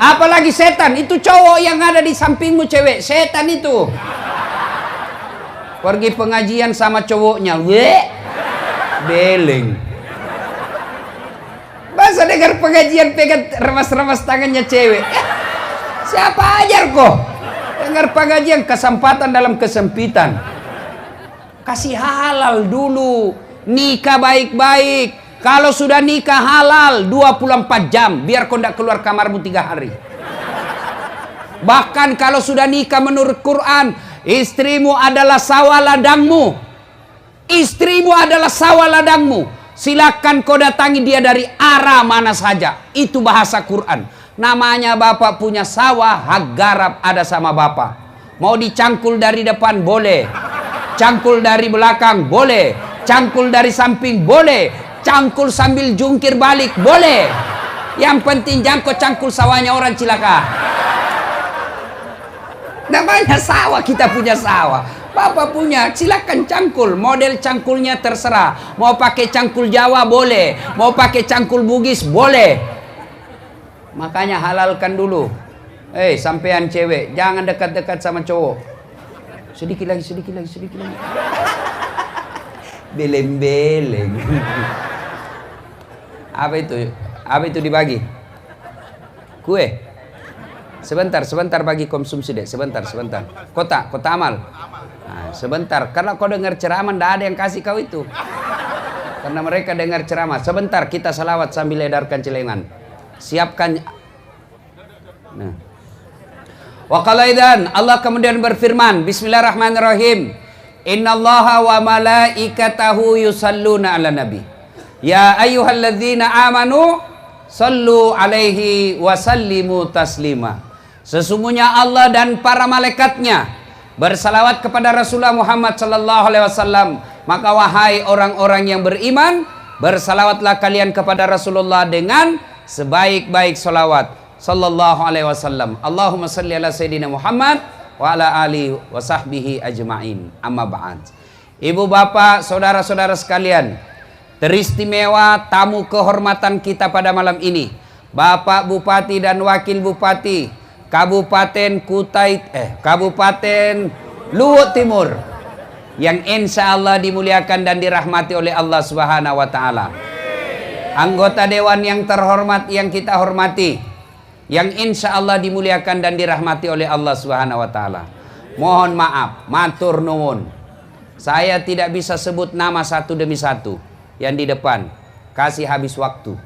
Apalagi setan, itu cowok yang ada di sampingmu cewek, setan itu. Pergi pengajian sama cowoknya, beleng. Masa dengar pengajian pegang remas-remas tangannya cewek. Siapa ajar kok? Dengar pengajian, kesempatan dalam kesempitan. Kasih halal dulu, nikah baik-baik. Kalau sudah nikah halal 24 jam, biar kau tidak keluar kamarmu 3 hari. Bahkan kalau sudah nikah menurut Quran, istrimu adalah sawah ladangmu. Istrimu adalah sawah ladangmu. Silakan kau datangi dia dari arah mana saja. Itu bahasa Quran. Namanya bapak punya sawah, hak garap ada sama bapak. Mau dicangkul dari depan boleh, cangkul dari belakang boleh, cangkul dari samping boleh, cangkul sambil jungkir balik boleh. Yang penting jangan kau cangkul sawahnya orang cilaka. Namanya sawah, kita punya sawah. Bapak punya, silakan cangkul. Model cangkulnya terserah. Mau pakai cangkul Jawa boleh, mau pakai cangkul Bugis boleh. Makanya halalkan dulu. Sampean cewek, jangan dekat-dekat sama cowok. Sedikit lagi, sedikit lagi, sedikit lagi. Beleng-beleng. Apa itu? Apa itu dibagi? Kue. Sebentar bagi konsumsi deh. Sebentar. Kota amal. Nah, sebentar. Karena kau dengar ceramah, tidak ada yang kasih kau itu. Karena mereka dengar ceramah. Sebentar, kita salawat sambil edarkan celengan. Siapkan. Nah. Wa qala idzan, Allah kemudian berfirman, Bismillahirrahmanirrahim. Innallaha wa malaikatahu yusalluna ala nabi. Ya ayyuhalladzina amanu sallu alaihi wa sallimu taslima. Sesungguhnya Allah dan para malaikatnya bersalawat kepada Rasulullah Muhammad sallallahu alaihi wasallam. Maka wahai orang-orang yang beriman, bersalawatlah kalian kepada Rasulullah dengan sebaik-baik salawat sallallahu alaihi wasallam. Allahumma salli ala sayyidina Muhammad wa ala alihi wa sahbihi ajma'in. Amma ba'd. Ibu bapak, saudara-saudara sekalian, teristimewa tamu kehormatan kita pada malam ini, Bapak Bupati dan Wakil Bupati Kabupaten Kabupaten Luhut Timur, yang insya Allah dimuliakan dan dirahmati oleh Allah Subhanahu wa Ta'ala. Anggota Dewan yang terhormat yang kita hormati, yang insya Allah dimuliakan dan dirahmati oleh Allah Subhanahu wa Ta'ala. Mohon maaf, matur nuwun, saya tidak bisa sebut nama satu demi satu. Yang di depan, kasih habis waktu.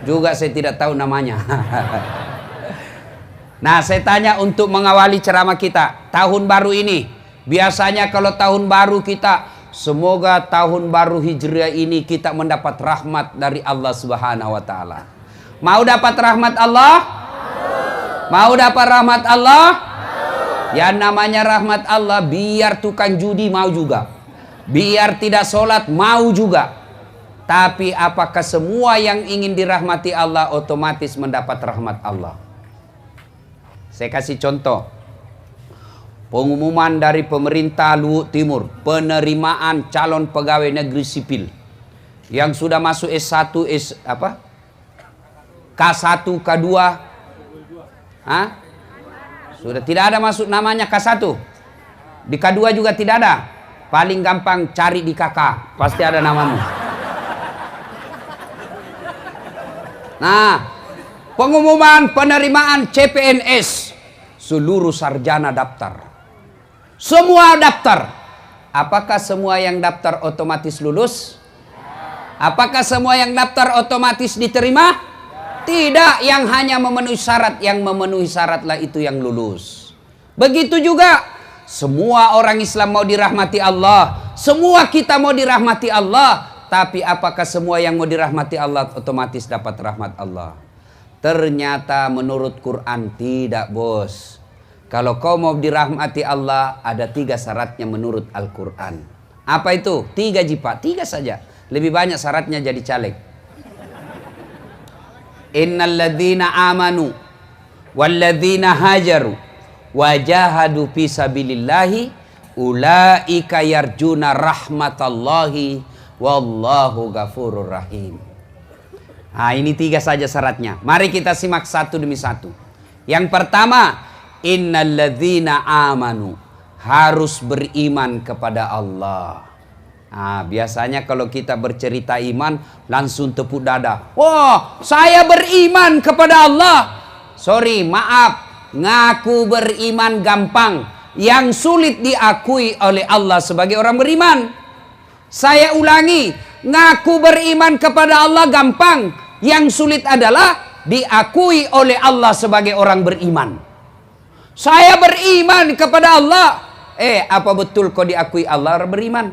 Juga saya tidak tahu namanya. Nah, saya tanya untuk mengawali ceramah kita tahun baru ini. Biasanya kalau tahun baru kita, semoga tahun baru Hijriah ini kita mendapat rahmat dari Allah Subhanahu wa Ta'ala. Mau dapat rahmat Allah? Mau dapat rahmat Allah? Yang namanya rahmat Allah, biar tukang judi mau juga, biar tidak sholat mau juga. Tapi apakah semua yang ingin dirahmati Allah otomatis mendapat rahmat Allah? Saya kasih contoh. Pengumuman dari pemerintah Luhut Timur, penerimaan calon pegawai negeri sipil yang sudah masuk S1, K1, K2. Sudah tidak ada masuk namanya K1. Di K2 juga tidak ada. Paling gampang cari di KK, pasti ada namamu. Nah, pengumuman penerimaan CPNS, seluruh sarjana daftar. Semua daftar. Apakah semua yang daftar otomatis lulus? Apakah semua yang daftar otomatis diterima? Tidak, yang hanya memenuhi syarat. Yang memenuhi syaratlah itu yang lulus. Begitu juga semua orang Islam mau dirahmati Allah. Semua kita mau dirahmati Allah. Tapi apakah semua yang mau dirahmati Allah otomatis dapat rahmat Allah? Ternyata menurut Quran tidak, bos. Kalau kau mau dirahmati Allah, ada 3 syaratnya menurut Al-Quran. Apa itu? 3 jipa, 3 saja. Lebih banyak syaratnya jadi caleg. Innalladzina amanu walladzina hajaru wajahadu fisabilillahi ulaika yarjuna rahmatallahi wallahu ghafurur rahim. Nah, ini 3 saja syaratnya. Mari kita simak satu demi satu. Yang pertama, innalladzina amanu, harus beriman kepada Allah. Nah, biasanya kalau kita bercerita iman, langsung tepuk dada. Wah, saya beriman kepada Allah. Sorry, maaf. Ngaku beriman gampang. Yang sulit diakui oleh Allah sebagai orang beriman. Saya ulangi, ngaku beriman kepada Allah gampang. Yang sulit adalah diakui oleh Allah sebagai orang beriman. Saya beriman kepada Allah. Apa betul kau diakui Allah orang beriman?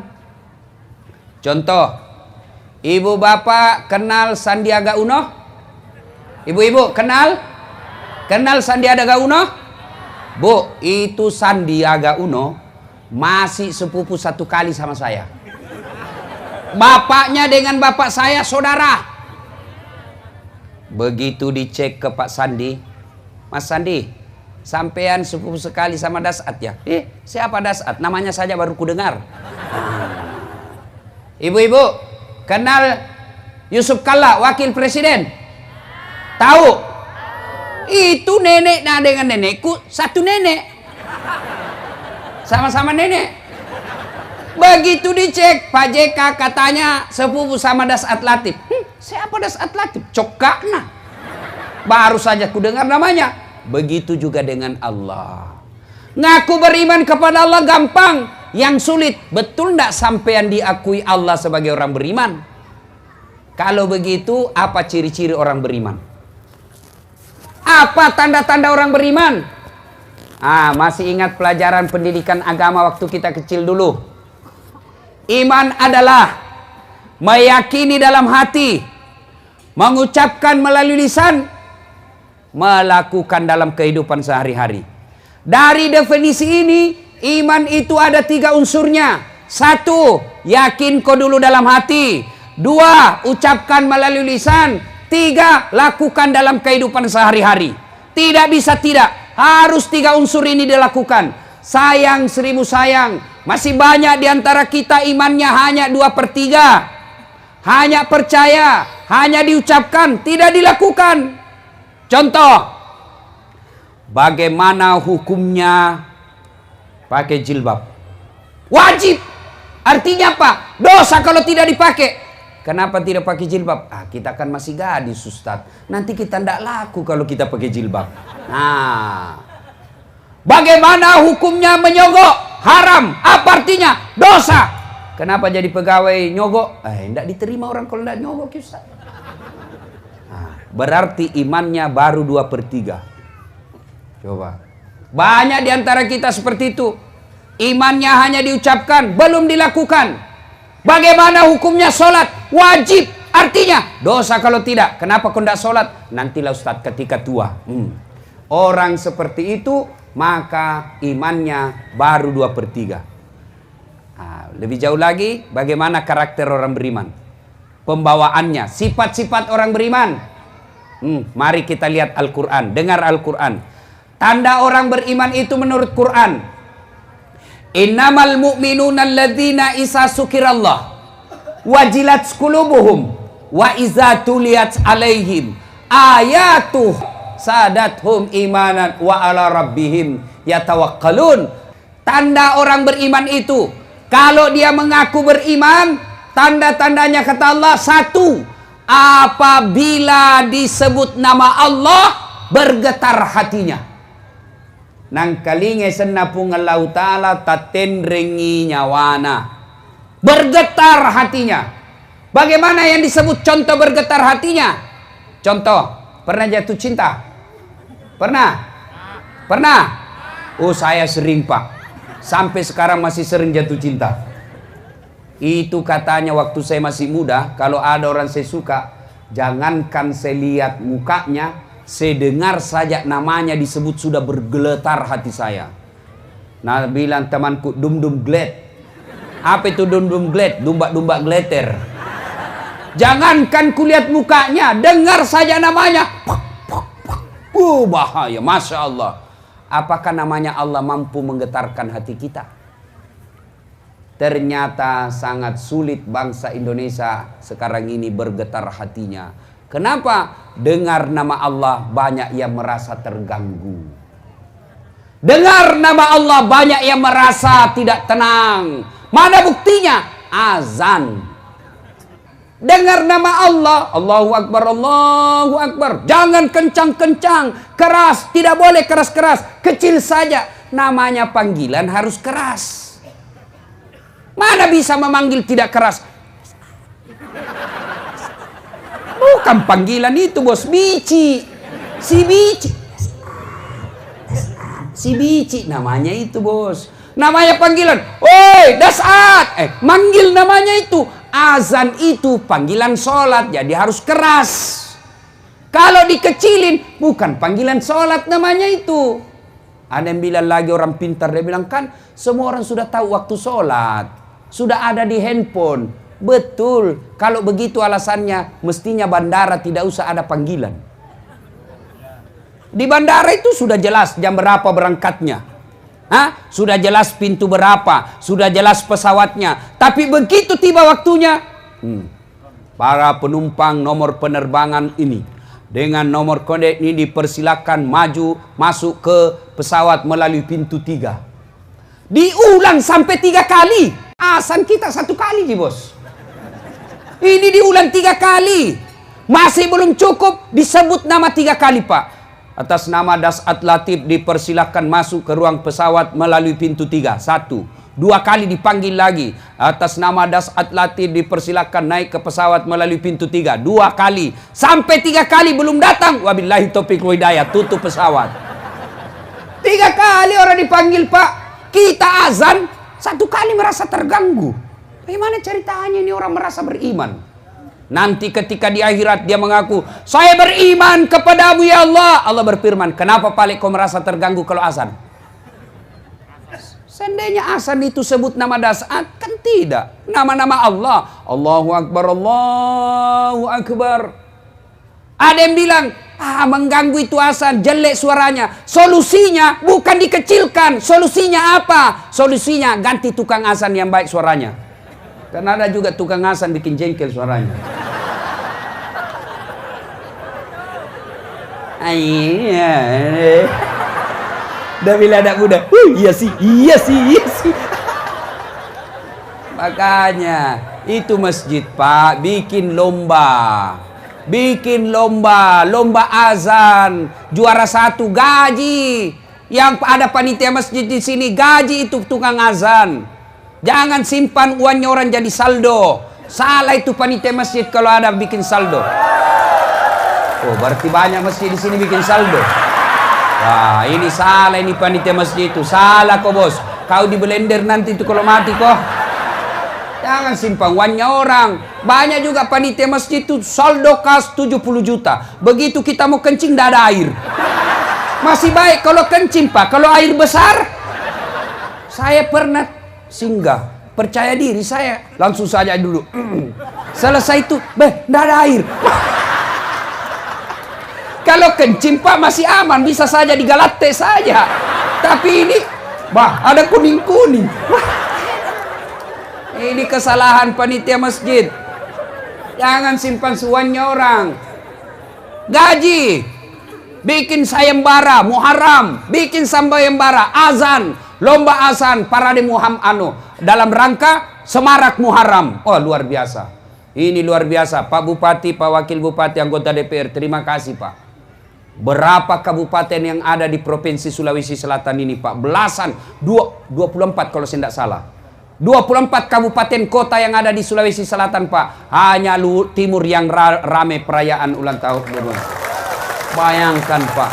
Contoh, ibu bapak kenal Sandiaga Uno? Ibu-ibu kenal? Kenal Sandiaga Uno? Bu, itu Sandiaga Uno masih sepupu 1 kali sama saya. Bapaknya dengan bapak saya saudara. Begitu dicek ke Pak Sandi, Mas Sandi, sampean sepupu sekali sama Dasat ya? Siapa Dasat? Namanya saja baru ku dengar. Ibu-ibu, kenal Yusuf Kalla, wakil presiden? Tahu? Itu nenek dengan nenekku, satu nenek. Sama-sama nenek. Begitu dicek, Pak JK katanya sepupu sama Dasat Latif. Siapa Dasat Latif? Cokakna. Baru saja ku dengar namanya. Begitu juga dengan Allah. Ngaku beriman kepada Allah gampang. Yang sulit, betul tidak sampean diakui Allah sebagai orang beriman? Kalau begitu, apa ciri-ciri orang beriman? Apa tanda-tanda orang beriman? Masih ingat pelajaran pendidikan agama waktu kita kecil dulu? Iman adalah meyakini dalam hati, mengucapkan melalui lisan, melakukan dalam kehidupan sehari-hari. Dari definisi ini, iman itu ada 3 unsurnya. 1, yakin kau dulu dalam hati. 2, ucapkan melalui lisan. 3, lakukan dalam kehidupan sehari-hari. Tidak bisa tidak, harus 3 unsur ini dilakukan. Sayang 1000 sayang, masih banyak diantara kita imannya hanya 2/3. Hanya percaya, hanya diucapkan, tidak dilakukan. Contoh, bagaimana hukumnya pakai jilbab? Wajib. Artinya apa? Dosa kalau tidak dipakai. Kenapa tidak pakai jilbab? Kita kan masih gadis, Ustaz. Nanti kita tidak laku kalau kita pakai jilbab. Bagaimana hukumnya menyogok? Haram. Apa artinya? Dosa. Kenapa jadi pegawai nyogok? Tidak diterima orang kalau tidak nyogok, Ustaz. Berarti imannya baru 2/3. Coba. Banyak diantara kita seperti itu. Imannya hanya diucapkan, belum dilakukan. Bagaimana hukumnya sholat? Wajib. Artinya dosa kalau tidak. Kenapa kau tidak sholat? Nantilah Ustaz ketika tua. Orang seperti itu, maka imannya baru 2/3. Lebih jauh lagi, bagaimana karakter orang beriman? Pembawaannya, sifat-sifat orang beriman. Mari kita lihat Al-Quran. Dengar Al-Quran. Tanda orang beriman itu menurut Quran. Innamal mu'minuna alladzina isa sukirallah wajilat qulubuhum wa iza tuliyat alaihim ayatuh sadathum imanan wa ala rabbihim yatawakkalun. Tanda orang beriman itu, kalau dia mengaku beriman, tanda-tandanya kata Allah, 1, apabila disebut nama Allah bergetar hatinya. Nang kalinge senapung Allah Ta'ala tatendrengi nyawana. Bergetar hatinya. Bagaimana yang disebut contoh bergetar hatinya? Contoh, pernah jatuh cinta? Pernah? Pernah? Oh, saya sering, Pak. Sampai sekarang masih sering jatuh cinta. Itu katanya waktu saya masih muda, kalau ada orang saya suka, jangankan saya lihat mukanya, saya dengar saja namanya disebut sudah bergeletar hati saya. Nah, bilang temanku, dum-dum gled. Apa itu dum-dum gled? Dumba-dumba gleter. Jangankan kulihat mukanya, dengar saja namanya. Bahaya, Masya Allah. Apakah namanya Allah mampu menggetarkan hati kita? Ternyata sangat sulit bangsa Indonesia sekarang ini bergetar hatinya Kenapa? Dengar nama Allah banyak yang merasa terganggu. Dengar nama Allah banyak yang merasa tidak tenang. Mana buktinya? Azan. Dengar nama Allah, Allahu Akbar, Allahu Akbar. Jangan kencang-kencang, keras, tidak boleh keras-keras, kecil saja. Namanya panggilan harus keras. Mana bisa memanggil tidak keras? Bukan panggilan itu, bos. Bici. Si bici. Si bici namanya itu, bos. Namanya panggilan. Woi, dasat. Manggil namanya itu. Azan itu panggilan sholat, jadi harus keras. Kalau dikecilin, bukan panggilan sholat namanya itu. Ada yang bilang lagi orang pintar, dia bilang kan semua orang sudah tahu waktu sholat. Sudah ada di handphone. Betul, kalau begitu alasannya mestinya bandara tidak usah ada panggilan. Di bandara itu sudah jelas jam berapa berangkatnya. Sudah jelas pintu berapa, sudah jelas pesawatnya. Tapi begitu tiba waktunya, para penumpang nomor penerbangan ini dengan nomor kode ini dipersilakan maju masuk ke pesawat melalui pintu 3. Diulang sampai 3 kali. Azan kita 1 kali, bos. Ini diulang 3 kali. Masih belum cukup, disebut nama 3 kali, Pak. Atas nama Dasat Latif dipersilahkan masuk ke ruang pesawat melalui pintu 3. 1. 2 kali dipanggil lagi. Atas nama Dasat Latif dipersilahkan naik ke pesawat melalui pintu 3. 2 kali. Sampai 3 kali belum datang. Wabillahi taufiq wal hidayah. Tutup pesawat. 3 kali orang dipanggil, Pak. Kita azan 1 kali merasa terganggu. Bagaimana ceritanya ini orang merasa beriman? Nanti ketika di akhirat dia mengaku, saya beriman kepadamu ya Allah. Allah berfirman, kenapa Pak kau merasa terganggu kalau azan? Seandainya azan itu sebut nama Dasat, kan tidak. Nama-nama Allah. Allahu Akbar, Allahu Akbar. Ada yang bilang, mengganggu itu azan, jelek suaranya. Solusinya bukan dikecilkan. Solusinya apa? Solusinya ganti tukang azan yang baik suaranya. Karena ada juga tukang azan bikin jengkel suaranya. Iya. Dah bila anak muda, iya sih. Makanya itu masjid, Pak, bikin lomba. Lomba azan. Juara 1 gaji. Yang ada panitia masjid di sini gaji itu tukang azan. Jangan simpan uangnya orang jadi saldo. Salah itu panitia masjid kalau ada bikin saldo. Oh, berarti banyak masjid di sini bikin saldo. Wah, ini salah ini panitia masjid itu. Salah kok, bos. Kau di blender nanti itu kalau mati kok. Jangan simpan uangnya orang. Banyak juga panitia masjid itu saldo kas 70 juta. Begitu kita mau kencing, tidak ada air. Masih baik kalau kencing, Pak. Kalau air besar, saya pernah singgah, percaya diri saya, langsung saja dulu. Selesai itu, tidak ada air. Kalau kencing, Pak, masih aman, bisa saja digalate saja. Tapi ini, ada kuning-kuning. Ini kesalahan panitia masjid. Jangan simpan suannya orang. Gaji, bikin sayembara, Muharram, bikin sayembara, azan. Lomba azan parade dalam rangka Semarak Muharram. Oh, luar biasa. Ini luar biasa. Pak Bupati, Pak Wakil Bupati, anggota DPR, terima kasih, Pak. Berapa kabupaten yang ada di Provinsi Sulawesi Selatan ini, Pak? Belasan, 24 kalau saya tidak salah. 24 kabupaten kota yang ada di Sulawesi Selatan, Pak. Hanya timur yang rame perayaan ulang tahun. Bayangkan, Pak.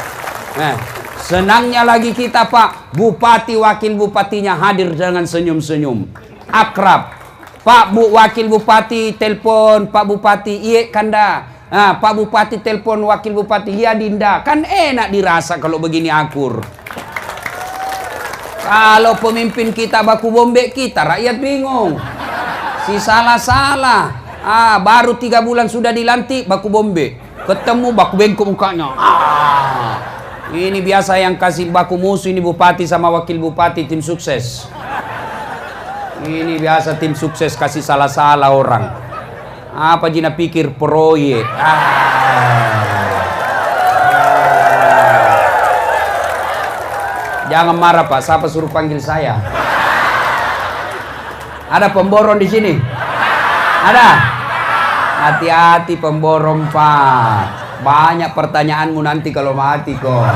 Senangnya lagi kita, Pak, Bupati Wakil Bupatinya hadir dengan senyum-senyum, akrab. Pak Wakil Bupati telepon Pak Bupati, iya kanda. Pak Bupati telepon Wakil Bupati, iya dinda. Kan enak dirasa kalau begini akur. Kalau pemimpin kita baku bombe kita, rakyat bingung. Si salah-salah. Baru 3 bulan sudah dilantik baku bombe. Ketemu baku bengkok mukanya. Ini biasa yang kasih baku musuh ini bupati sama wakil bupati, tim sukses. Ini biasa tim sukses kasih salah-salah orang. Apa Jina pikir proyek? Jangan marah Pak, siapa suruh panggil saya? Ada pemborong di sini? Ada? Hati-hati pemborong Pak. Banyak pertanyaanmu nanti kalau mati kok.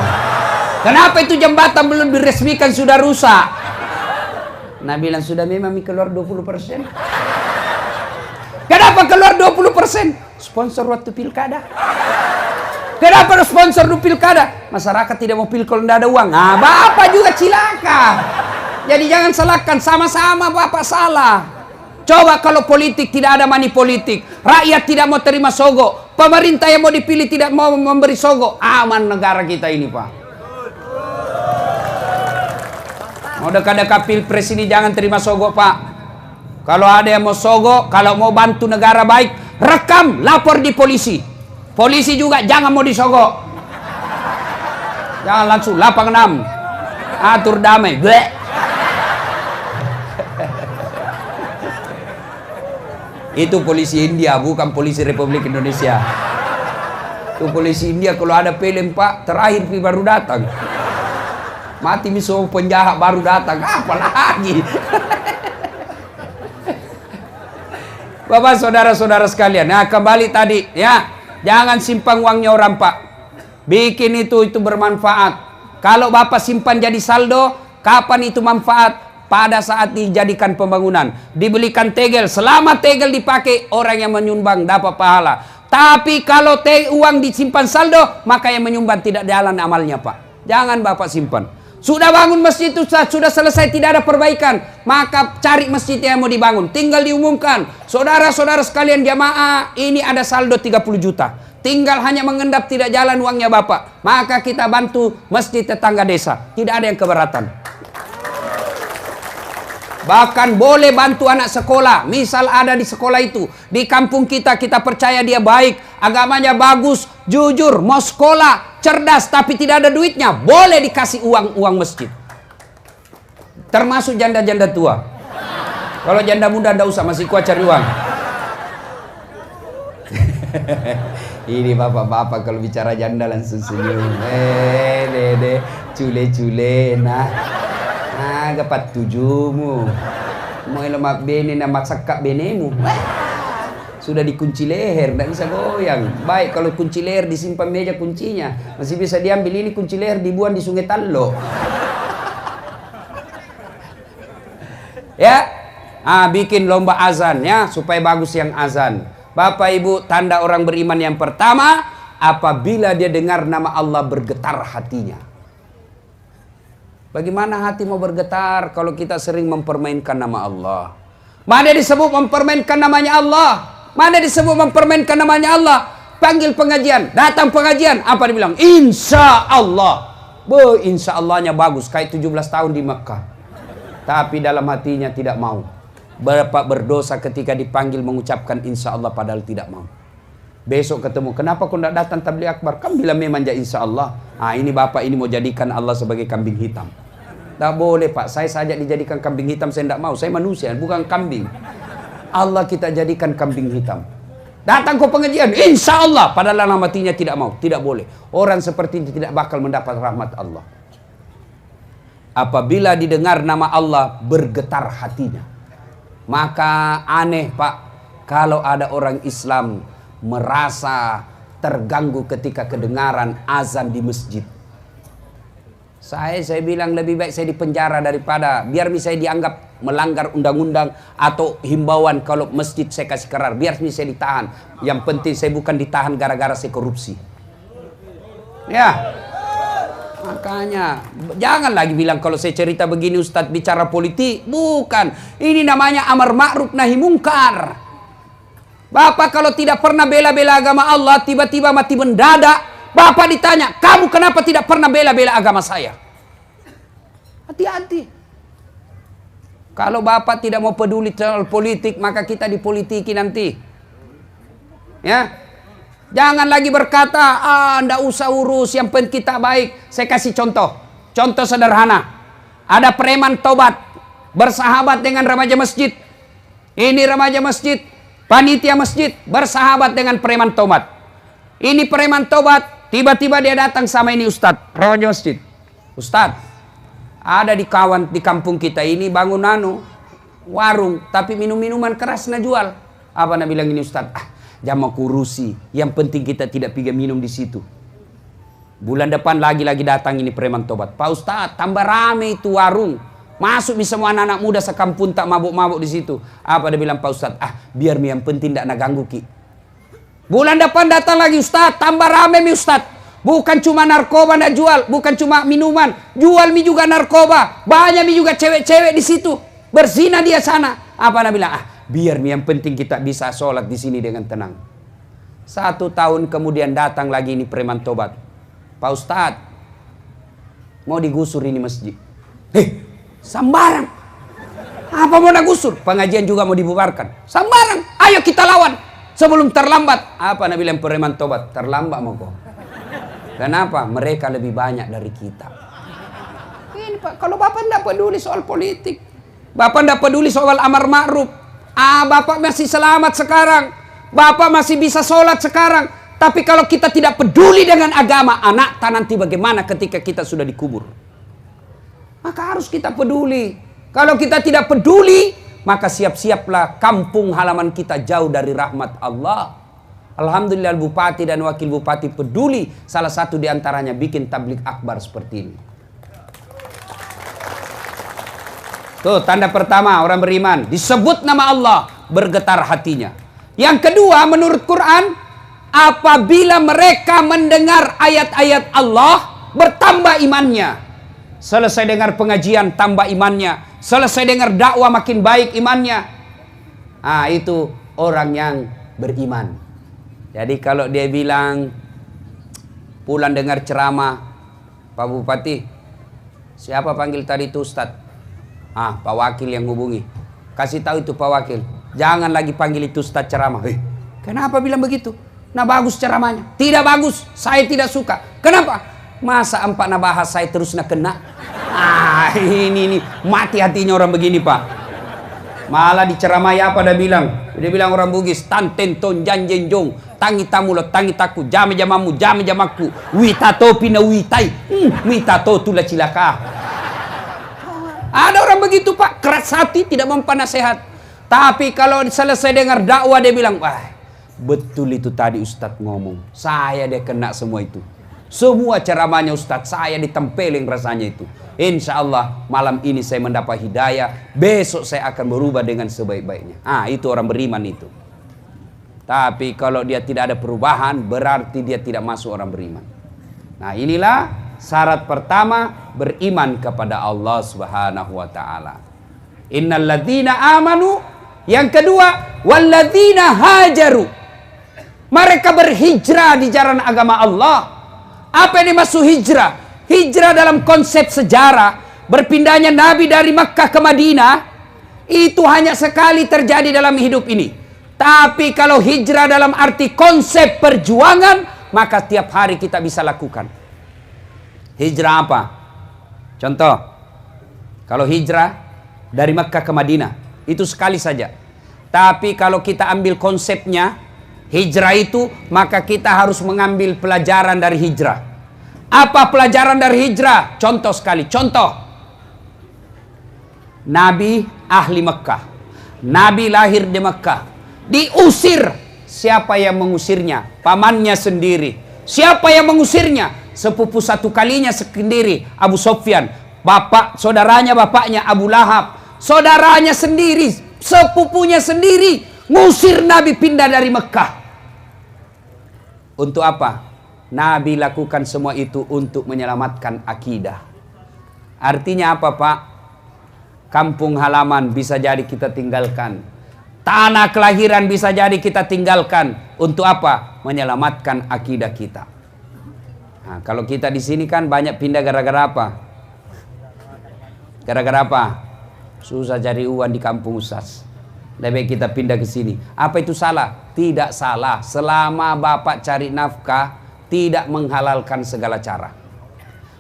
Kenapa itu jembatan belum diresmikan sudah rusak? Nah bilang sudah memang keluar 20%. Kenapa keluar 20%? Sponsor waktu pilkada. Kenapa sponsor di pilkada? Masyarakat tidak mau pil kalau tidak ada uang. Nah, Bapak juga cilaka. Jadi jangan salahkan, sama-sama Bapak salah. Coba kalau politik tidak ada money politik, rakyat tidak mau terima sogo, pemerintah yang mau dipilih tidak mau memberi sogo, aman negara kita ini Pak. Mau dekat-dekat pilpres ini jangan terima sogo Pak. Kalau ada yang mau sogo, kalau mau bantu negara baik, rekam, lapor di polisi. Polisi juga jangan mau disogok. Jangan langsung 86. Atur damai. Bleh. Itu polisi India, bukan polisi Republik Indonesia. Itu polisi India kalau ada film Pak, terakhir baru datang. Mati miso penjahat baru datang. Apa lagi? Bapak saudara-saudara sekalian, nah kembali tadi ya. Jangan simpan uangnya orang Pak. Bikin itu bermanfaat. Kalau Bapak simpan jadi saldo, kapan itu manfaat? Pada saat dijadikan pembangunan. Dibelikan tegel. Selama tegel dipakai, orang yang menyumbang dapat pahala. Tapi kalau uang disimpan saldo, maka yang menyumbang tidak jalan amalnya Pak. Jangan Bapak simpan. Sudah bangun masjid itu sudah selesai tidak ada perbaikan, maka cari masjid yang mau dibangun, tinggal diumumkan, saudara-saudara sekalian jamaah, ini ada saldo 30 juta, tinggal hanya mengendap tidak jalan uangnya Bapak, maka kita bantu masjid tetangga desa, tidak ada yang keberatan. Bahkan boleh bantu anak sekolah. Misal ada di sekolah itu, di kampung kita percaya dia baik, agamanya bagus, jujur, mau sekolah, cerdas, tapi tidak ada duitnya, boleh dikasih uang masjid. Termasuk janda-janda tua. Kalau janda muda tidak usah, masih kuat cari uang. Ini bapak-bapak kalau bicara janda langsung senyum. Dede, cule-cule, nah. Gapat tujumu. Mau lemak bene nama sakak benemu. Sudah dikunci leher, tidak bisa goyang. Baik kalau kunci leher disimpan meja kuncinya, masih bisa diambil. Ini kunci leher dibuang di Sungai Tallo. Ya, bikin lomba azan ya supaya bagus yang azan. Bapak Ibu, tanda orang beriman yang pertama, apabila dia dengar nama Allah bergetar hatinya. Bagaimana hati mau bergetar kalau kita sering mempermainkan nama Allah? Mana disebut mempermainkan namanya Allah? Mana disebut mempermainkan namanya Allah? Panggil pengajian, datang pengajian, apa dibilang? Insya Allah. Insya Allahnya bagus, kayak 17 tahun di Mekah. Tapi dalam hatinya tidak mau. Bapak berdosa ketika dipanggil mengucapkan insya Allah padahal tidak mau. Besok ketemu, kenapa kau tidak datang tabligh akbar? Kan bilang memang ya insya Allah. Ini Bapak ini mau jadikan Allah sebagai kambing hitam. Tak boleh Pak, saya saja dijadikan kambing hitam, saya tidak mau. Saya manusia, bukan kambing. Allah kita jadikan kambing hitam. Datang ke pengajian, insya Allah, padahal dalam hatinya tidak mau. Tidak boleh. Orang seperti ini tidak bakal mendapat rahmat Allah. Apabila didengar nama Allah, bergetar hatinya. Maka aneh Pak, kalau ada orang Islam merasa terganggu ketika kedengaran azan di masjid. Saya bilang lebih baik saya dipenjara daripada biar misalnya dianggap melanggar undang-undang atau himbauan kalau masjid saya kasih kerar, biar misalnya ditahan. Yang penting saya bukan ditahan gara-gara saya korupsi. Ya, makanya jangan lagi bilang kalau saya cerita begini Ustadz bicara politik. Bukan, ini namanya amar ma'ruf nahi mungkar. Bapak kalau tidak pernah bela-bela agama Allah, tiba-tiba mati mendadak, Bapak ditanya, kamu kenapa tidak pernah bela-bela agama saya? Hati-hati. Kalau Bapak tidak mau peduli soal politik, maka kita dipolitiki nanti. Ya, jangan lagi berkata, ndak usah urus, yang penting kita baik. Saya kasih contoh sederhana. Ada preman tobat, bersahabat dengan remaja masjid. Ini remaja masjid, panitia masjid, bersahabat dengan preman tobat. Ini preman tobat, tiba-tiba dia datang sama ini Ustadz, remaja masjid. Ustadz, Ada di kampung kita ini bangun warung, tapi minuman keras na jual. Apa na bilang ini Ustaz? Jangan kurusi. Yang penting kita tidak pergi minum di situ. Bulan depan lagi-lagi datang ini preman tobat. Pak Ustaz, tambah rame itu warung. Masuk bisa semua anak-anak muda sekampung tak mabuk-mabuk di situ. Apa dia bilang Pak Ustaz? Biar yang penting tidak nak ganggu ki. Bulan depan datang lagi Ustaz, tambah rame mi Ustaz. Bukan cuma narkoba nak jual, bukan cuma minuman, jual mi juga narkoba. Banyak mi juga cewek-cewek di situ. Berzina dia sana. Apa dia bilang? Biar mi yang penting kita bisa sholat di sini dengan tenang. 1 tahun kemudian datang lagi ini preman tobat. Pak Ustaz, mau digusur ini masjid. Sambarang. Apa mau digusur? Pengajian juga mau dibubarkan. Sambarang. Ayo kita lawan. Sebelum terlambat. Apa Nabi bilang preman tobat? Terlambat mau kok. Kenapa? Mereka lebih banyak dari kita. Ini Pak, kalau Bapak tidak peduli soal politik. Bapak tidak peduli soal amar ma'ruf. Bapak masih selamat sekarang. Bapak masih bisa sholat sekarang. Tapi kalau kita tidak peduli dengan agama, anak nanti bagaimana ketika kita sudah dikubur? Maka harus kita peduli. Kalau kita tidak peduli, maka siap-siaplah kampung halaman kita jauh dari rahmat Allah. Alhamdulillah bupati dan wakil bupati peduli. Salah satu diantaranya bikin tablik akbar seperti ini. Tuh tanda pertama orang beriman. Disebut nama Allah, bergetar hatinya. Yang kedua menurut Quran, apabila mereka mendengar ayat-ayat Allah, bertambah imannya. Selesai dengar pengajian, tambah imannya. Selesai dengar dakwah, makin baik imannya. Itu orang yang beriman. Jadi kalau dia bilang, pulang dengar ceramah, Pak Bupati, siapa panggil tadi itu Ustadz? Pak Wakil yang hubungi. Kasih tahu itu Pak Wakil, jangan lagi panggil itu Ustadz ceramah. Kenapa bilang begitu? Nah bagus ceramahnya. Tidak bagus, saya tidak suka. Kenapa? Masa empat bahas saya terus nak kena. Ini mati hatinya orang begini Pak. Malah diceramai apa dia bilang? Dia bilang orang Bugis, tanten ton janjen jong, tangi tamulo tangi taku, jame jamamu jame jamaku, witato pina witai, witato tula cilaka. Ada orang begitu Pak, keras hati, tidak mempan nasihat. Tapi kalau selesai dengar dakwah dia bilang, betul itu tadi Ustadz ngomong. Saya dia kena semua itu. Semua ceramahnya Ustadz, saya ditempelin rasanya itu. Insya Allah malam ini saya mendapat hidayah. Besok saya akan berubah dengan sebaik-baiknya. Itu orang beriman itu. Tapi kalau dia tidak ada perubahan, berarti dia tidak masuk orang beriman. Nah inilah syarat pertama beriman kepada Allah Subhanahu wa ta'ala. Innal ladzina amanu. Yang kedua, walladzina hajaru. Mereka berhijrah di jalan agama Allah. Apa yang dimaksud hijrah? Hijrah dalam konsep sejarah, berpindahnya Nabi dari Makkah ke Madinah, itu hanya sekali terjadi dalam hidup ini. Tapi kalau hijrah dalam arti konsep perjuangan, maka tiap hari kita bisa lakukan. Hijrah apa? Contoh, kalau hijrah dari Makkah ke Madinah, itu sekali saja. Tapi kalau kita ambil konsepnya, hijrah itu, maka kita harus mengambil pelajaran dari hijrah. Apa pelajaran dari hijrah? Contoh sekali, contoh. Nabi ahli Mekah. Nabi lahir di Mekah. Diusir. Siapa yang mengusirnya? Pamannya sendiri. Siapa yang mengusirnya? Sepupu satu kalinya sendiri, Abu Sofyan. Saudaranya bapaknya Abu Lahab. Saudaranya sendiri, sepupunya sendiri, ngusir Nabi pindah dari Mekah. Untuk apa? Nabi lakukan semua itu untuk menyelamatkan akidah. Artinya apa Pak? Kampung halaman bisa jadi kita tinggalkan. Tanah kelahiran bisa jadi kita tinggalkan. Untuk apa? Menyelamatkan akidah kita. Nah, kalau kita di sini kan banyak pindah gara-gara apa? Gara-gara apa? Susah cari uang di kampung Ustaz. Lebih baik kita pindah ke sini. Apa itu salah? Tidak salah. Selama Bapak cari nafkah, tidak menghalalkan segala cara.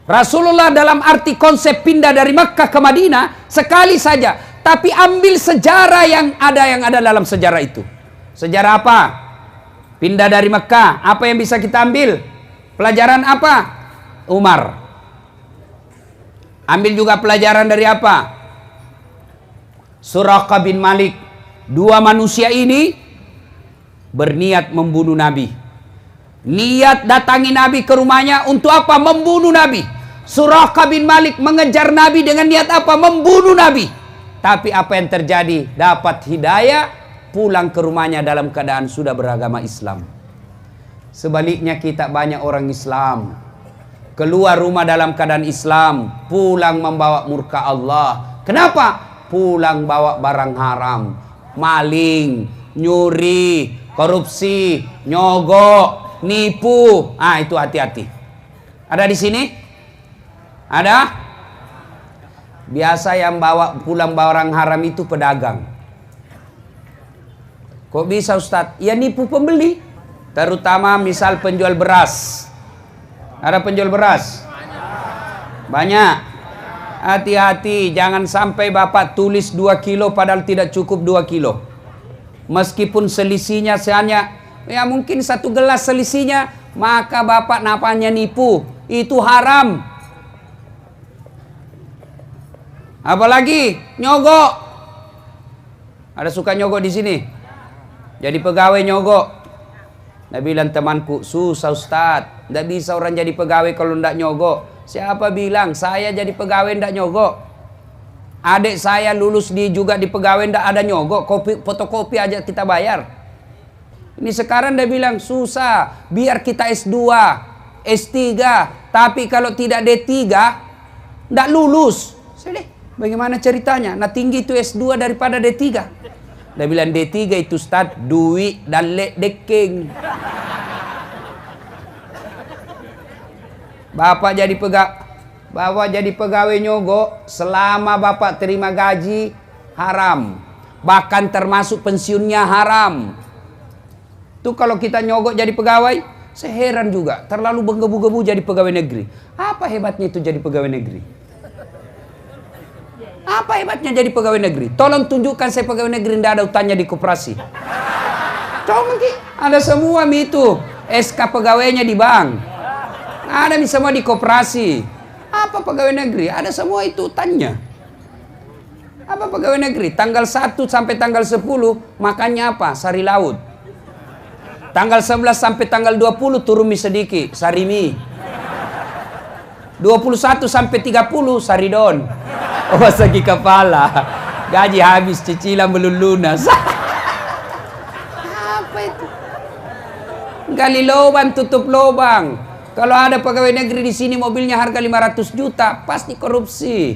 Rasulullah dalam arti konsep pindah dari Mekah ke Madinah sekali saja. Tapi ambil sejarah yang ada dalam sejarah itu. Sejarah apa? Pindah dari Mekah. Apa yang bisa kita ambil? Pelajaran apa? Umar. Ambil juga pelajaran dari apa? Suraqah bin Malik. Dua manusia ini berniat membunuh Nabi. Niat datangi Nabi ke rumahnya untuk apa? Membunuh Nabi. Suraqah bin Malik mengejar Nabi dengan niat apa? Membunuh Nabi. Tapi apa yang terjadi? Dapat hidayah, pulang ke rumahnya dalam keadaan sudah beragama Islam. Sebaliknya kita banyak orang Islam, keluar rumah dalam keadaan Islam, pulang membawa murka Allah. Kenapa? Pulang bawa barang haram, maling, nyuri, korupsi, nyogok, nipu. Itu hati-hati. Ada di sini? Ada? Biasa yang bawa pulang barang haram itu pedagang. Kok bisa Ustadz? Ya nipu pembeli. Terutama misal penjual beras. Ada penjual beras? Banyak. Hati-hati, jangan sampai Bapak tulis 2 kilo padahal tidak cukup 2 kilo. Meskipun selisihnya hanya, ya mungkin 1 gelas selisihnya, maka Bapak napanya nipu. Itu haram. Apalagi nyogok. Ada suka nyogok di sini? Jadi pegawai nyogok. Dia bilang, temanku, susah Ustadz. Tidak bisa orang jadi pegawai kalau tidak nyogok. Siapa bilang? Saya jadi pegawai tidak nyogok. Adik saya lulus juga di pegawai tidak ada nyogok. Fotokopi aja kita bayar. Ini sekarang dia bilang, susah. Biar kita S2, S3. Tapi kalau tidak D3, tidak lulus. Sedih. Bagaimana ceritanya? Nah tinggi itu S2 daripada D3. Dia bilang D3 itu Ustadz, duit dan lek deking. Bapak jadi pegawai nyogok, selama Bapak terima gaji haram. Bahkan termasuk pensiunnya haram. Tuh kalau kita nyogok jadi pegawai, saya heran juga. Terlalu menggebu-gebu jadi pegawai negeri. Apa hebatnya itu jadi pegawai negeri? Apa hebatnya jadi pegawai negeri? Tolong tunjukkan saya pegawai negeri tidak ada utangnya di koperasi. Tolong ada semua itu. SK pegawainya di bank. Ada semua di koperasi. Apa pegawai negeri? Ada semua itu utangnya. Apa pegawai negeri? Tanggal 1 sampai tanggal 10 makannya apa? Sari laut. Tanggal 11 sampai tanggal 20 turun mie sedikit, sari mie. 21 sampai 30 saridon. Oh sakit kepala. Gaji habis, cicilan belum lunas. Apa itu? Gali lubang, tutup lubang. Kalau ada pegawai negeri di sini mobilnya harga 500 juta, pasti korupsi.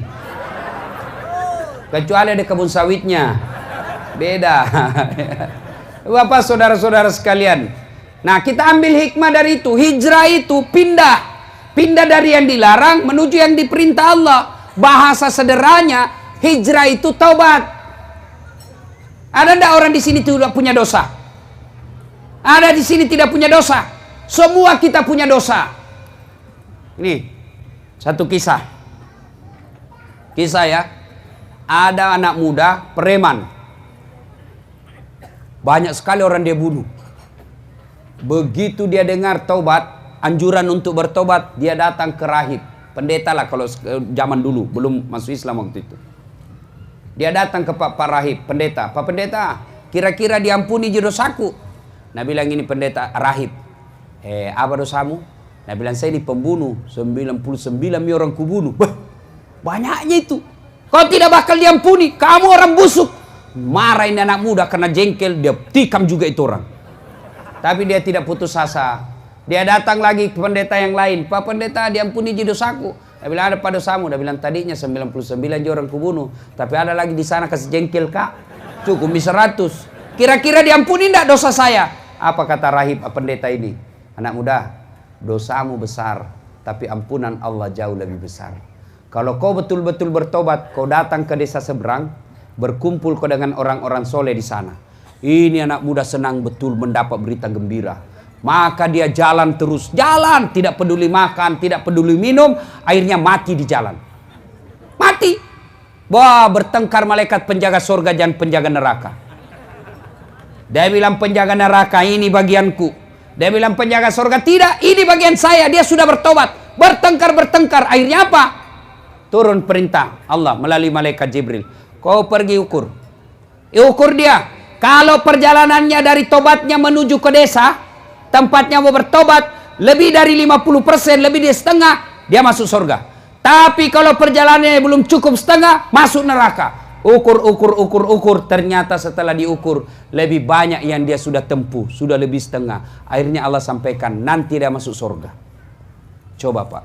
Kecuali ada kebun sawitnya. Beda. Bapak saudara-saudara sekalian. Nah, kita ambil hikmah dari itu. Hijrah itu pindah. Pindah dari yang dilarang menuju yang diperintah Allah. Bahasa sederhananya, hijrah itu taubat. Ada enggak orang di sini tidak punya dosa? Ada di sini tidak punya dosa? Semua kita punya dosa. Ini satu kisah. Kisah ya. Ada anak muda preman. Banyak sekali orang dia bunuh. Begitu dia dengar taubat, anjuran untuk bertobat, dia datang ke rahib. Pendeta lah kalau zaman dulu, belum masuk Islam waktu itu. Dia datang ke Pak Rahib, pendeta. Pak Pendeta, kira-kira diampuni dosaku? Nah bilang ini pendeta, rahib. Apa dosamu? Nah bilang saya ini pembunuh, 99 orang kubunuh. Banyaknya itu. Kau tidak bakal diampuni, kamu orang busuk. Marah ini anak muda karena jengkel, dia tikam juga itu orang. Tapi dia tidak putus asa. Dia datang lagi ke pendeta yang lain. Pak Pendeta, diampuni dosaku. Dia bilang, ada pada dosamu. Dia bilang, tadinya 99 orang kubunuh. Tapi ada lagi di sana kasih jengkel kak. Cukup 100. Kira-kira diampuni tidak dosa saya? Apa kata rahib pendeta ini? Anak muda, dosamu besar. Tapi ampunan Allah jauh lebih besar. Kalau kau betul-betul bertobat, kau datang ke desa seberang. Berkumpul kau dengan orang-orang soleh di sana. Ini anak muda senang betul mendapat berita gembira. Maka dia jalan terus, jalan, tidak peduli makan, tidak peduli minum, akhirnya mati di jalan. Mati. Wah, bertengkar malaikat penjaga surga dan penjaga neraka. Dia bilang penjaga neraka, ini bagianku. Dia bilang penjaga surga, tidak, ini bagian saya, dia sudah bertobat. Bertengkar, akhirnya apa? turun perintah Allah melalui malaikat Jibril. Kau pergi ukur. Ukur dia. Kalau perjalanannya dari tobatnya menuju ke desa, tempatnya mau bertobat, lebih dari 50%, lebih dari setengah, dia masuk surga. Tapi kalau perjalanannya belum cukup setengah, masuk neraka. Ukur, ternyata setelah diukur lebih banyak yang dia sudah tempuh, sudah lebih setengah. Akhirnya Allah sampaikan, nanti dia masuk surga. Coba Pak.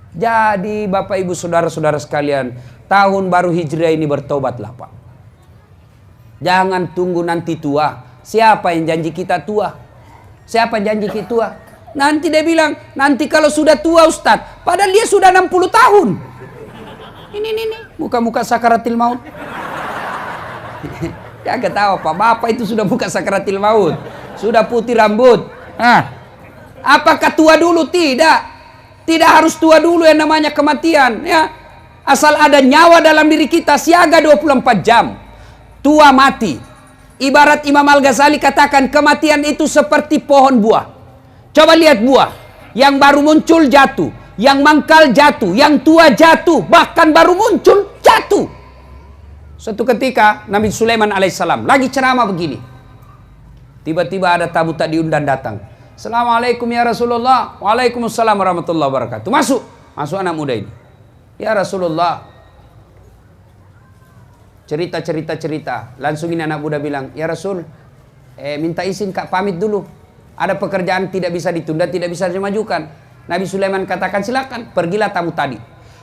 Jadi Bapak Ibu Saudara-saudara sekalian, tahun baru Hijriah ini bertobatlah Pak. Jangan tunggu nanti tua. Siapa yang janji kita tua? Siapa yang janji kita tua? Nanti dia bilang, nanti kalau sudah tua Ustadz, padahal dia sudah 60 tahun. Ini, muka-muka sakaratil maut. Ya ketawa Pak, Bapak itu sudah buka sakaratil maut. Sudah putih rambut. Apakah tua dulu? Tidak. Tidak harus tua dulu yang namanya kematian. Ya. Asal ada nyawa dalam diri kita, siaga 24 jam. Tua mati. Ibarat Imam Al-Ghazali katakan, kematian itu seperti pohon buah. Coba lihat buah. Yang baru muncul jatuh. Yang mangkal jatuh, yang tua jatuh, bahkan baru muncul jatuh. Suatu ketika Nabi Sulaiman alaihissalam lagi ceramah begini. Tiba-tiba ada tamu tak diundang datang. Assalamualaikum ya Rasulullah. Waalaikumsalam warahmatullahi wabarakatuh. Masuk anak muda ini. Ya Rasulullah. Cerita. Langsung ini anak muda bilang, ya Rasul, minta izin Kak pamit dulu. Ada pekerjaan tidak bisa ditunda, tidak bisa dimajukan. Nabi Sulaiman katakan, silakan, pergilah tamu tadi.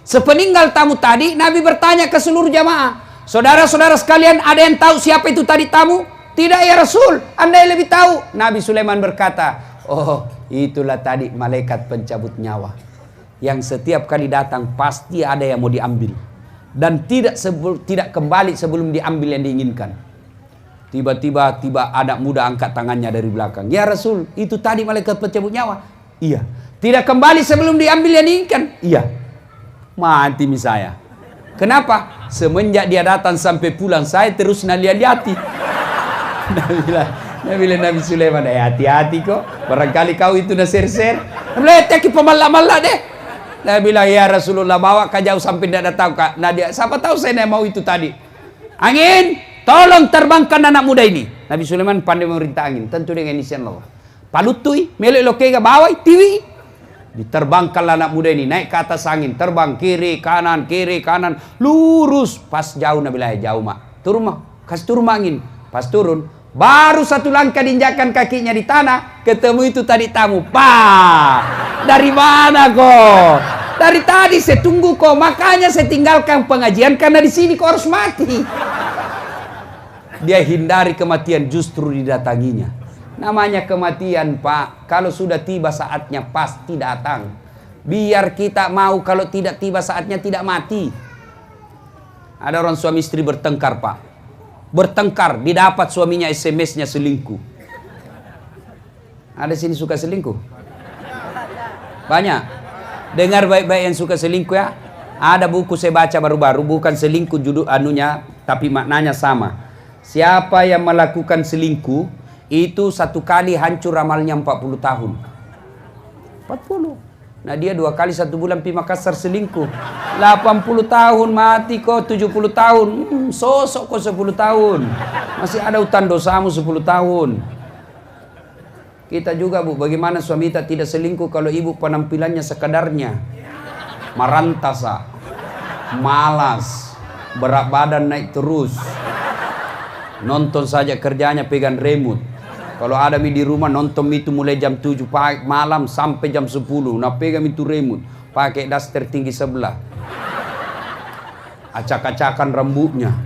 Sepeninggal tamu tadi, Nabi bertanya ke seluruh jamaah, saudara-saudara sekalian, ada yang tahu siapa itu tadi tamu? Tidak ya Rasul, Anda yang lebih tahu. Nabi Sulaiman berkata, oh itulah tadi malaikat pencabut nyawa. Yang setiap kali datang pasti ada yang mau diambil. Dan tidak kembali sebelum diambil yang diinginkan. Tiba-tiba anak muda angkat tangannya dari belakang. Ya Rasul, itu tadi malaikat pencabut nyawa. Iya. Tidak kembali sebelum diambil yang diinginkan. Iya. Mati saya. Kenapa? Semenjak dia datang sampai pulang, saya terus nalihat-lihati. Nabi Sulaiman, hati-hati kok. Barangkali kau itu nak ser-ser. Meletek pemalak-malak deh. Nabi bilang, ya Rasulullah, bawa kau jauh sampai tidak tahu kak. Nah dia, siapa tahu saya mau itu tadi. Angin, tolong terbangkan anak muda ini. Nabi Sulaiman pandai memerintah angin. Tentu dengan izin Allah. Palutui, melek lokega bawai, tiwi. Diterbangkanlah anak muda ini, naik ke atas angin, terbang kiri kanan, lurus. Pas jauh Nabi bilang, jauh mak, turun mak, kasih turun angin. Pas turun, baru satu langkah diinjakan kakinya di tanah, ketemu itu tadi tamu. Dari mana kok? Dari tadi saya tunggu kok, makanya saya tinggalkan pengajian karena di sini kok harus mati. Dia hindari kematian, justru didatanginya. Namanya kematian Pak, kalau sudah tiba saatnya pasti datang. Biar kita mau, kalau tidak tiba saatnya tidak mati. Ada orang suami istri bertengkar Pak. Bertengkar, didapat suaminya SMS-nya selingkuh. Ada sini suka selingkuh? Banyak. Dengar baik-baik yang suka selingkuh ya. Ada buku saya baca baru-baru, bukan selingkuh judul anunya, tapi maknanya sama. Siapa yang melakukan selingkuh, itu satu kali hancur amalnya 40 tahun. 40. Nah dia 2 kali 1 bulan pi Makassar selingkuh. 80 tahun mati kok, 70 tahun. Sosok kok 10 tahun. Masih ada utang dosamu 10 tahun. Kita juga Bu, bagaimana suami kita tidak selingkuh kalau ibu penampilannya sekadarnya. Marantasa. Malas. Berat badan naik terus. Nonton saja kerjanya pegang remote. Kalau ada di rumah nonton itu mulai jam 7 pagi malam sampai jam 10. Nah pegang itu remote. Pakai daster tinggi sebelah. Acak-acakan rambutnya.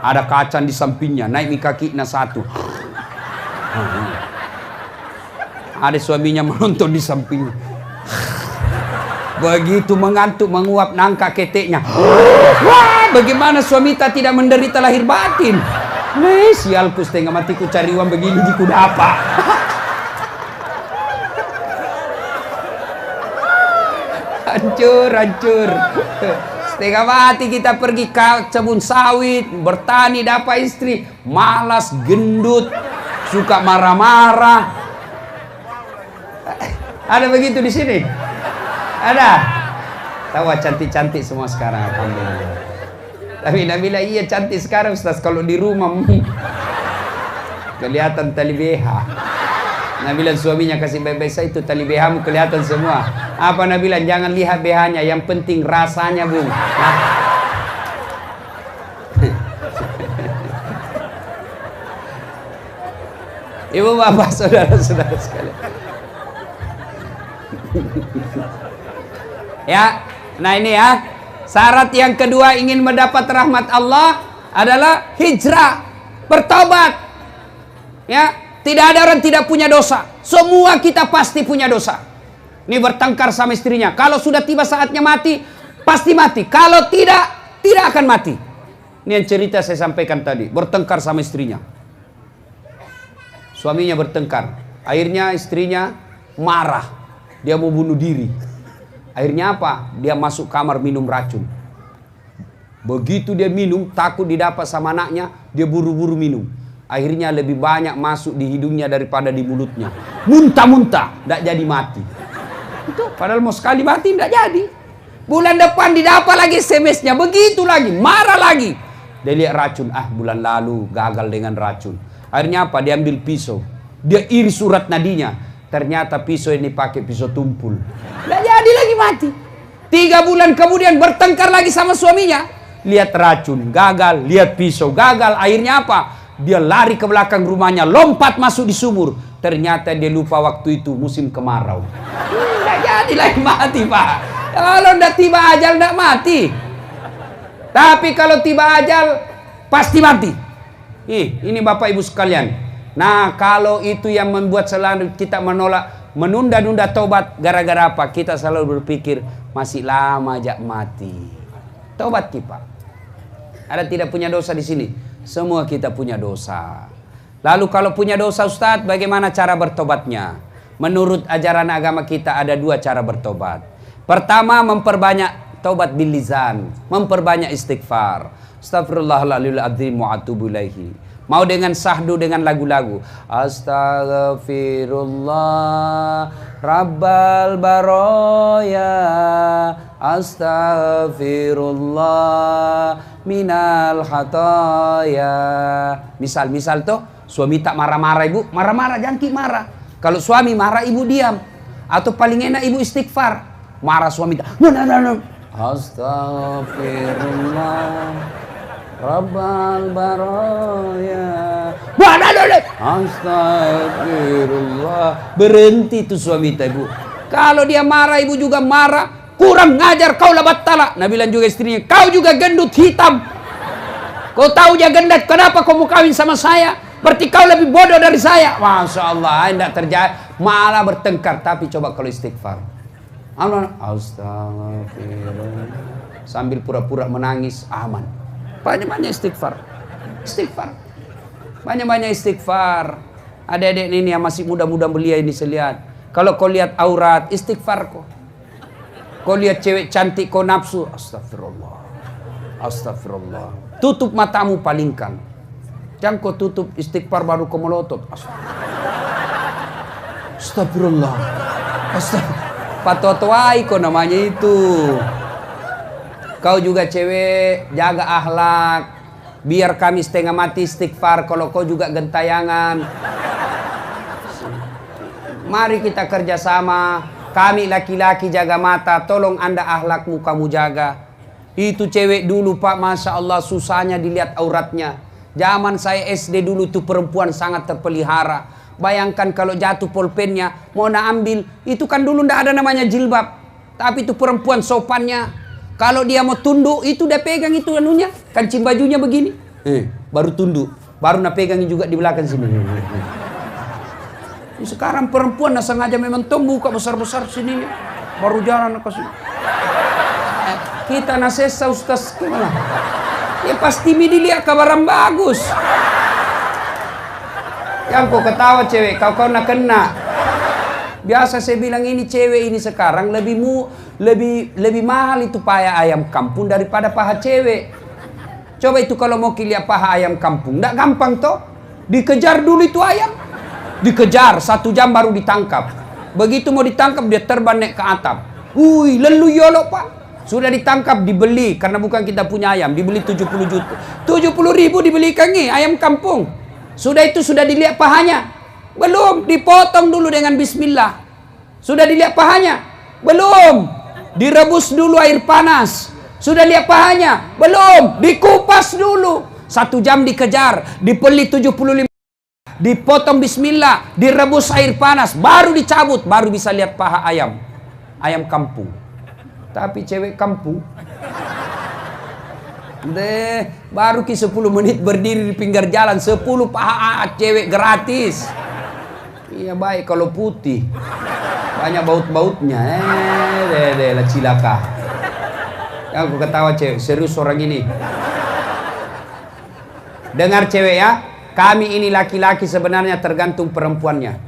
Ada kaca di sampingnya. Naik kakinya satu. Ada suaminya menonton di sampingnya. Begitu mengantuk menguap nangka keteknya. Wah, bagaimana suami tak tidak menderita lahir batin? Sialku setengah matiku cari uang begini di kudapa. Hancur. Setengah mati kita pergi ke kebun sawit, bertani, dapat istri, malas, gendut, suka marah-marah. Ada begitu di sini? Ada? Tawa cantik-cantik semua sekarang, alhamdulillah. Tapi Nabila iya cantik sekarang Ustaz, kalau di rumah kelihatan tali BH. Nabila suaminya kasih baik-baik, saya itu tali BH-mu kelihatan semua. Apa Nabila, jangan lihat BH-nya, yang penting rasanya Bung. Nah. Ibu bapak saudara-saudara sekalian. Ya, nah ini ya. Syarat yang kedua ingin mendapat rahmat Allah adalah hijrah, bertobat. Ya, tidak ada orang tidak punya dosa. Semua kita pasti punya dosa. Ini bertengkar sama istrinya. Kalau sudah tiba saatnya mati, pasti mati. Kalau tidak, tidak akan mati. Ini yang cerita saya sampaikan tadi. Bertengkar sama istrinya. Suaminya bertengkar. Akhirnya istrinya marah. Dia mau bunuh diri. Akhirnya apa? Dia masuk kamar minum racun. Begitu dia minum, takut didapat sama anaknya, dia buru-buru minum. Akhirnya lebih banyak masuk di hidungnya daripada di mulutnya. Muntah-muntah, tidak jadi mati. Itu padahal mau sekali mati, tidak jadi. Bulan depan didapat lagi SMS-nya, begitu lagi, marah lagi. Dia lihat racun, bulan lalu gagal dengan racun. Akhirnya apa? Dia ambil pisau. Dia iris urat nadinya. Ternyata pisau ini pakai pisau tumpul. Tidak jadi lagi mati. 3 bulan kemudian bertengkar lagi sama suaminya. Lihat racun, gagal. Lihat pisau, gagal. Akhirnya apa? Dia lari ke belakang rumahnya, lompat masuk di sumur. Ternyata dia lupa waktu itu musim kemarau. Tidak jadi lagi mati, Pak. Kalau tidak tiba ajal, tidak mati. Tapi kalau tiba ajal, pasti mati. Ini Bapak Ibu sekalian. Nah, kalau itu yang membuat selalu kita menolak, menunda-nunda tobat, gara-gara apa? Kita selalu berpikir masih lama aja mati. Tobat kita. Ada tidak punya dosa di sini? Semua kita punya dosa. Lalu kalau punya dosa Ustadz, bagaimana cara bertobatnya? Menurut ajaran agama kita ada 2 cara bertobat. Pertama, memperbanyak tobat bil lisan, memperbanyak istighfar. Astaghfirullahaladzim wa atubu ilaihi. Mau dengan sahdu, dengan lagu-lagu. Astaghfirullah Rabbal baroya, astaghfirullah minal khataya. Misal tuh suami tak marah-marah ibu, marah-marah jangan marah. Kalau suami marah ibu diam. Atau paling enak ibu istighfar. Marah suami tak. Astaghfirullah Rabbal baroya, astagfirullah. Berhenti tuh suami ibu. Kalau dia marah ibu juga marah. Kurang ngajar kau lah battala. Nah bilang juga istrinya, kau juga gendut hitam. Kau tahu dia gendut, kenapa kau mau kawin sama saya? Berarti kau lebih bodoh dari saya. Masya Allah, tidak terjadi. Malah bertengkar. Tapi coba kalau istighfar. Astagfirullah. Sambil pura-pura menangis, aman. Banyak-banyak istighfar. Istighfar. Banyak-banyak istighfar. Adik-adik ini yang masih muda-muda belia ini saya lihat. Kalau kau lihat aurat, istighfar kau. Kau lihat cewek cantik, kau nafsu. Astagfirullah. Astagfirullah. Tutup matamu, palingkan. Jangan kau tutup, istighfar baru kau melotot. Astagfirullah. Astagfirullah. Patotoai kau namanya itu. Kau juga cewek, jaga akhlak. Biar kami setengah mati istighfar. Kalau kau juga gentayangan. Mari kita kerjasama. Kami laki-laki jaga mata. Tolong anda akhlakmu kamu jaga. Itu cewek dulu Pak, Masya Allah susahnya dilihat auratnya. Zaman saya SD dulu tuh perempuan sangat terpelihara. Bayangkan kalau jatuh pulpennya, mau nak ambil. Itu kan dulu ndak ada namanya jilbab. Tapi itu perempuan sopannya. Kalau dia mau tunduk, itu dia pegang itu anunya. Kancing bajunya begini. Baru tunduk. Baru nak pegangin juga di belakang sini. Sekarang perempuan nak sengaja memang buka besar-besar sini. Baru jalan ke sini. Kita nasesa Ustaz kemana? Ya pasti dilihat kabaran bagus. Yang kau ketawa cewek, kau nak kena. Biasa saya bilang ini cewek ini sekarang lebih mahal itu paha ayam kampung daripada paha cewek. Coba itu kalau mau lihat paha ayam kampung, nggak gampang toh. Dikejar dulu itu ayam, dikejar 1 jam baru ditangkap. Begitu mau ditangkap dia terbang naik ke atap. Lelu yolo Pak. Sudah ditangkap, dibeli, karena bukan kita punya ayam, dibeli 70 juta. 70 ribu dibeli kangi, ayam kampung. Sudah itu sudah dilihat pahanya? Belum, dipotong dulu dengan bismillah. Sudah dilihat pahanya? Belum. Direbus dulu air panas. Sudah lihat pahanya? Belum. Dikupas dulu. 1 jam dikejar, dipeli 75, dipotong bismillah, direbus air panas, baru dicabut, baru bisa lihat paha ayam. Ayam kampung. Tapi cewek kampung baru 10 menit berdiri di pinggir jalan, 10 paha cewek gratis. Iya baik kalau putih, banyak baut-bautnya. Lah cilaka. Aku ketawa cewek, serius orang ini. Dengar cewek ya, kami ini laki-laki sebenarnya tergantung perempuannya.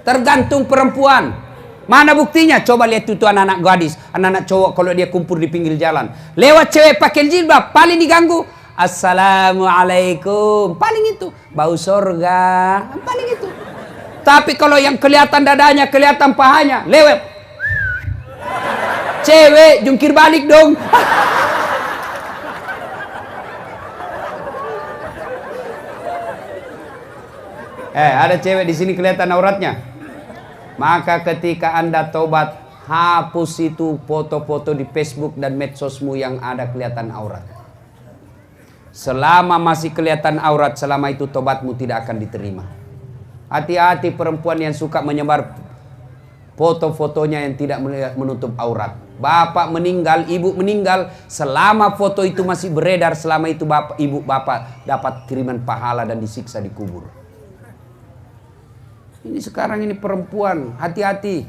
Tergantung perempuan. Mana buktinya? Coba lihat itu anak-anak gadis, anak-anak cowok kalau dia kumpul di pinggir jalan. Lewat cewek pakai jilbab, paling diganggu. Assalamualaikum. Paling itu. Bau sorga. Paling itu. Tapi kalau yang kelihatan dadanya, kelihatan pahanya, lewat. Cewek, jungkir balik dong. Ada cewek di sini kelihatan auratnya. Maka ketika Anda tobat, hapus itu foto-foto di Facebook dan medsosmu yang ada kelihatan aurat. Selama masih kelihatan aurat, selama itu tobatmu tidak akan diterima. Hati-hati perempuan yang suka menyebar foto-fotonya yang tidak menutup aurat. Bapak meninggal, ibu meninggal, selama foto itu masih beredar, selama itu bapak, ibu, bapak dapat kiriman pahala dan disiksa di kubur. Ini sekarang ini perempuan, hati-hati.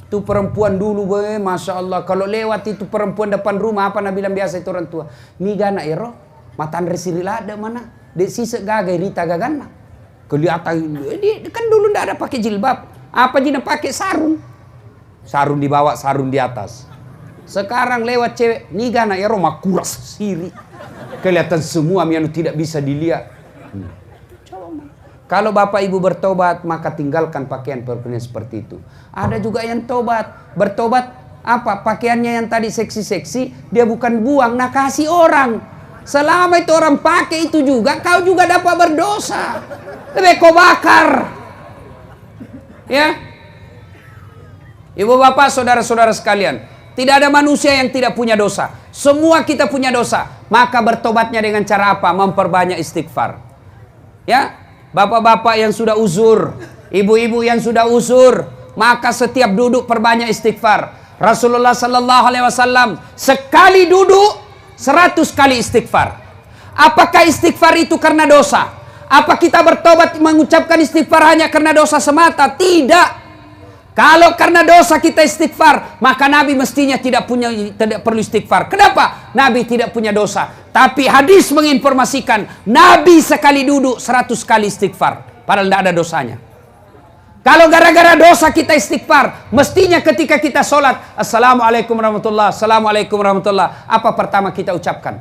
Itu perempuan dulu, Masya Allah. Kalau lewat itu perempuan depan rumah, apa Nabi bilang biasa itu orang tua. Ni gana ero, matan resirila ada mana? Dek sisa gagai rita gagana. Kelihatan, kan dulu ndak ada pakai jilbab. Apa jina pakai sarung? Sarung di bawah, sarung di atas. Sekarang lewat cewek, ni gana ero makuras siri. Kelihatan semua yang tidak bisa dilihat. Kalau bapak ibu bertobat, maka tinggalkan pakaian seperti itu. Ada juga yang bertobat apa? Pakaiannya yang tadi seksi-seksi, dia bukan buang, nah kasih orang. Selama itu orang pakai itu juga, kau juga dapat berdosa. Lebih kau bakar. Ya. Ibu bapak, saudara-saudara sekalian, tidak ada manusia yang tidak punya dosa. Semua kita punya dosa. Maka bertobatnya dengan cara apa? Memperbanyak istighfar. Ya. Bapak-bapak yang sudah uzur, ibu-ibu yang sudah uzur, maka setiap duduk perbanyak istighfar. Rasulullah sallallahu alaihi wasallam sekali duduk 100 kali istighfar. Apakah istighfar itu karena dosa? Apa kita bertobat mengucapkan istighfar hanya karena dosa semata? Tidak. Kalau karena dosa kita istighfar, maka Nabi mestinya tidak perlu istighfar. Kenapa? Nabi tidak punya dosa. Tapi hadis menginformasikan Nabi sekali duduk 100 kali istighfar, padahal tidak ada dosanya. Kalau gara-gara dosa kita istighfar, mestinya ketika kita sholat, Assalamualaikum warahmatullahi, Assalamualaikum warahmatullahi, apa pertama kita ucapkan?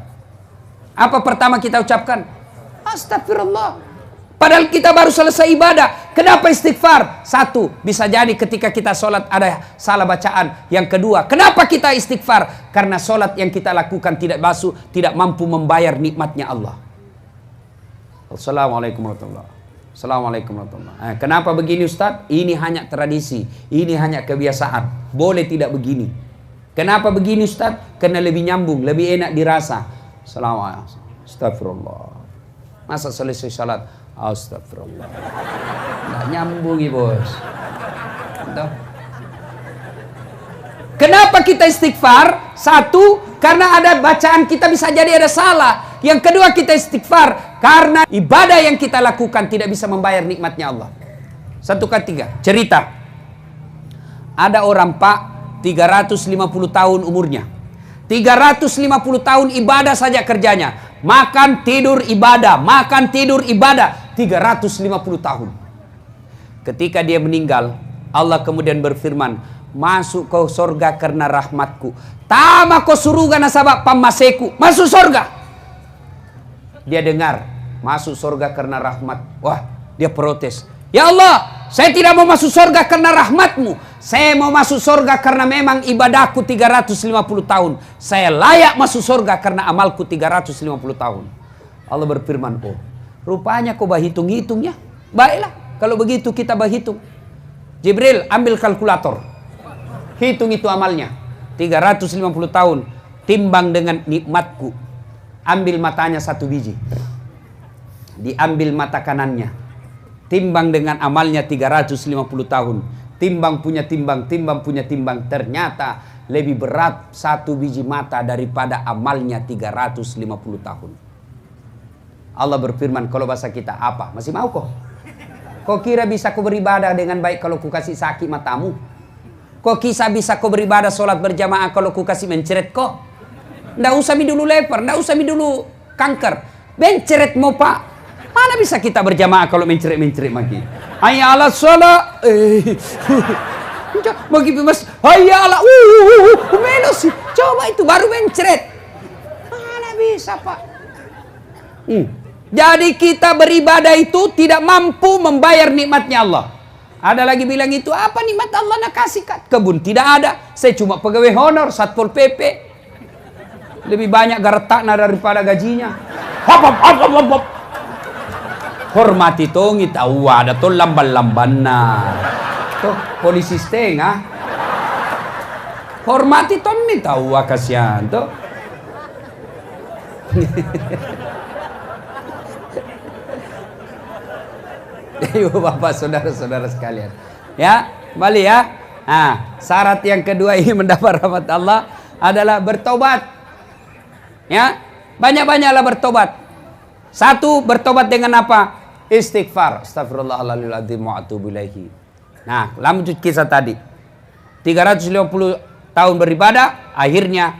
Apa pertama kita ucapkan? Astagfirullah. Padahal kita baru selesai ibadah. Kenapa istighfar? Satu, bisa jadi ketika kita sholat ada salah bacaan. Yang kedua, kenapa kita istighfar? Karena sholat yang kita lakukan tidak mampu membayar nikmatnya Allah. Assalamualaikum warahmatullahi wabarakatuh. Assalamualaikum warahmatullahi wabarakatuh. Kenapa begini Ustaz? Ini hanya tradisi. Ini hanya kebiasaan. Boleh tidak begini. Kenapa begini Ustaz? Karena lebih nyambung, lebih enak dirasa. Assalamualaikum. Astagfirullah. Masa selesai sholat? Astagfirullah. Nggak nyambung bos. Entah. Kenapa kita istighfar? Satu, karena ada bacaan kita bisa jadi ada salah. Yang kedua, kita istighfar karena ibadah yang kita lakukan tidak bisa membayar nikmatnya Allah. Satu ketiga, cerita. Ada orang pak 350 tahun umurnya. 350 tahun ibadah saja kerjanya. Makan tidur ibadah, makan tidur ibadah. 350 tahun. Ketika dia meninggal, Allah kemudian berfirman, masuk kau surga karena rahmatku. Tama kau suruga nasabak pamaseku. Masuk surga. Dia dengar, masuk surga karena rahmat. Wah, dia protes. Ya Allah, saya tidak mau masuk surga karena rahmatmu. Saya mau masuk surga karena memang ibadahku 350 tahun. Saya layak masuk surga karena amalku 350 tahun. Allah berfirman, oh rupanya kau berhitung-hitungnya. Baiklah, kalau begitu kita berhitung. Jibril, ambil kalkulator. Hitung itu amalnya. 350 tahun. Timbang dengan nikmatku. Ambil matanya 1 biji. Diambil mata kanannya. Timbang dengan amalnya 350 tahun. Timbang punya timbang, timbang punya timbang. Ternyata lebih berat 1 biji mata daripada amalnya 350 tahun. Allah berfirman, kalau bahasa kita apa? Masih mau kok? Kok kira bisa kau beribadah dengan baik kalau ku kasih sakit matamu? Kok kisah bisa kau beribadah sholat berjamaah kalau ku kasih menceret kok? Nggak usah mi dulu leper, nggak usah mi dulu kanker. Menceret mau pak. Mana bisa kita berjamaah kalau menceret-menceret lagi? Hayya ala sholat. Bagi mas, hayya ala. Melos sih. Coba itu baru menceret. Mana bisa pak? Jadi kita beribadah itu tidak mampu membayar nikmatnya Allah. Ada lagi bilang itu apa nikmat Allah nak kasih kebun? Tidak ada. Saya cuma pegawai honor Satpol PP. Lebih banyak garetakna daripada gajinya. Hop hop hop hop hop. Hormati tongi tahu ada tuh lamban-lamban nah. Tuh polisi setengah. Hormati tongi tahu kasihan tuh. Ibu bapak saudara-saudara sekalian. Ya, kembali ya. Nah, syarat yang kedua ini mendapat rahmat Allah adalah bertobat. Ya, banyak-banyaklah bertobat. 1, bertobat dengan apa? Istighfar. Astagfirullahaladzim wa atubu ilaihi. Nah, lanjut kisah tadi. 350 tahun beribadah, akhirnya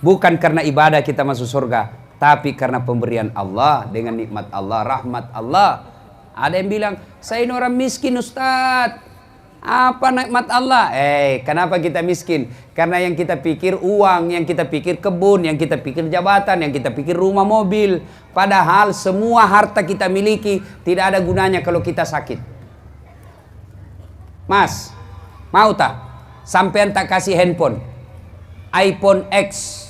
bukan karena ibadah kita masuk surga, tapi karena pemberian Allah dengan nikmat Allah, rahmat Allah. Ada yang bilang, saya ini orang miskin Ustadz. Apa nikmat Allah? Kenapa kita miskin? Karena yang kita pikir uang, yang kita pikir kebun, yang kita pikir jabatan, yang kita pikir rumah mobil. Padahal semua harta kita miliki tidak ada gunanya kalau kita sakit. Mas, mau tak? Sampean tak kasih handphone iPhone X,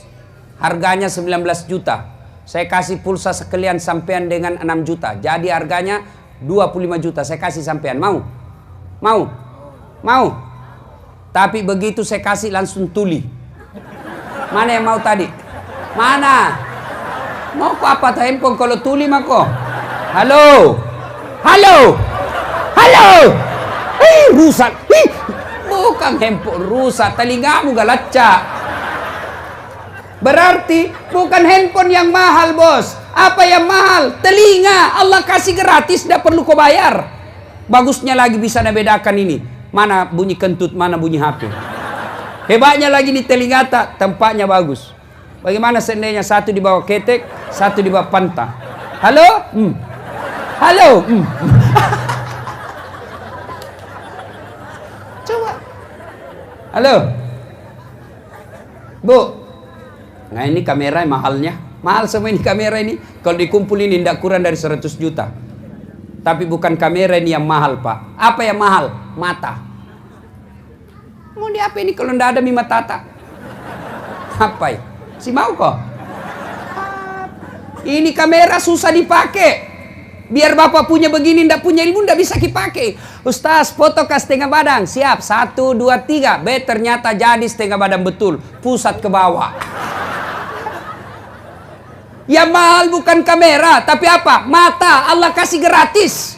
harganya 19 juta. Saya kasih pulsa sekalian sampean dengan 6 juta. Jadi harganya 25 juta. Saya kasih sampean. Mau? Mau? Mau? Tapi begitu saya kasih langsung tuli. Mana yang mau tadi? Mana? Mau kok apa tuh handphone kalau tuli mah kok? Halo? Halo? Halo? Rusak. Bukan handphone rusak, telingamu galacak. Berarti bukan handphone yang mahal, bos. Apa yang mahal? Telinga. Allah kasih gratis, tidak perlu kau bayar. Bagusnya lagi bisa bedakan ini. Mana bunyi kentut, mana bunyi HP. Hebatnya lagi di telinga tak, tempatnya bagus. Bagaimana seandainya satu di bawah ketek, satu di bawah panta. Halo? Halo? Coba. Halo? Bu? Nah ini kamera mahalnya. Mahal semua ini kamera ini. Kalau dikumpulin tidak kurang dari 100 juta. Tapi bukan kamera ini yang mahal pak. Apa yang mahal? Mata. Mau di apa ini kalau tidak ada mata tata? Apa ya? Si mau kok? Ini kamera susah dipakai. Biar bapak punya begini tidak punya ilmu tidak bisa dipakai. Ustaz foto ke setengah badan. Siap 1, 2, 3. Ternyata jadi setengah badan betul. Pusat ke bawah. Yang mahal bukan kamera, tapi apa? Mata. Allah kasih gratis.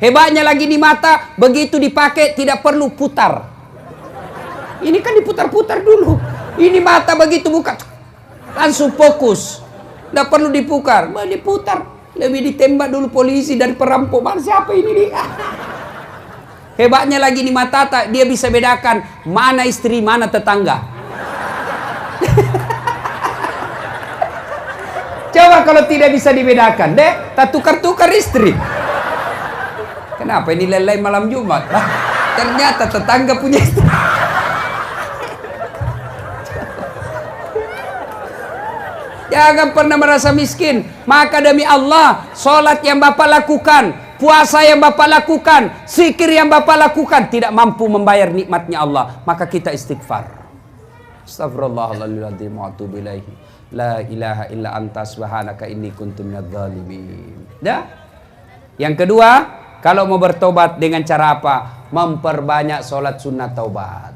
Hebatnya lagi di mata, begitu dipakai tidak perlu putar. Ini kan diputar-putar dulu. Ini mata begitu buka, langsung fokus. Tidak perlu diputar. Diputar. Lebih ditembak dulu polisi dari perampok. Mana siapa ini nih? Hebatnya lagi di mata, dia bisa bedakan mana istri, mana tetangga. Coba kalau tidak bisa dibedakan, dek, tak tukar-tukar istri. Kenapa ini lelai malam Jumat? Ternyata tetangga punya istri. Jangan pernah merasa miskin. Maka demi Allah, sholat yang bapak lakukan puasa yang Bapak lakukan, zikir yang Bapak lakukan tidak mampu membayar nikmatnya Allah, maka kita istighfar. Astagfirullahaladzim wa atubu ilaihi. La ilaha illa anta subhanaka inni kuntu minadz zalimin. Ya? Yang kedua, kalau mau bertobat dengan cara apa? Memperbanyak sholat sunat taubat.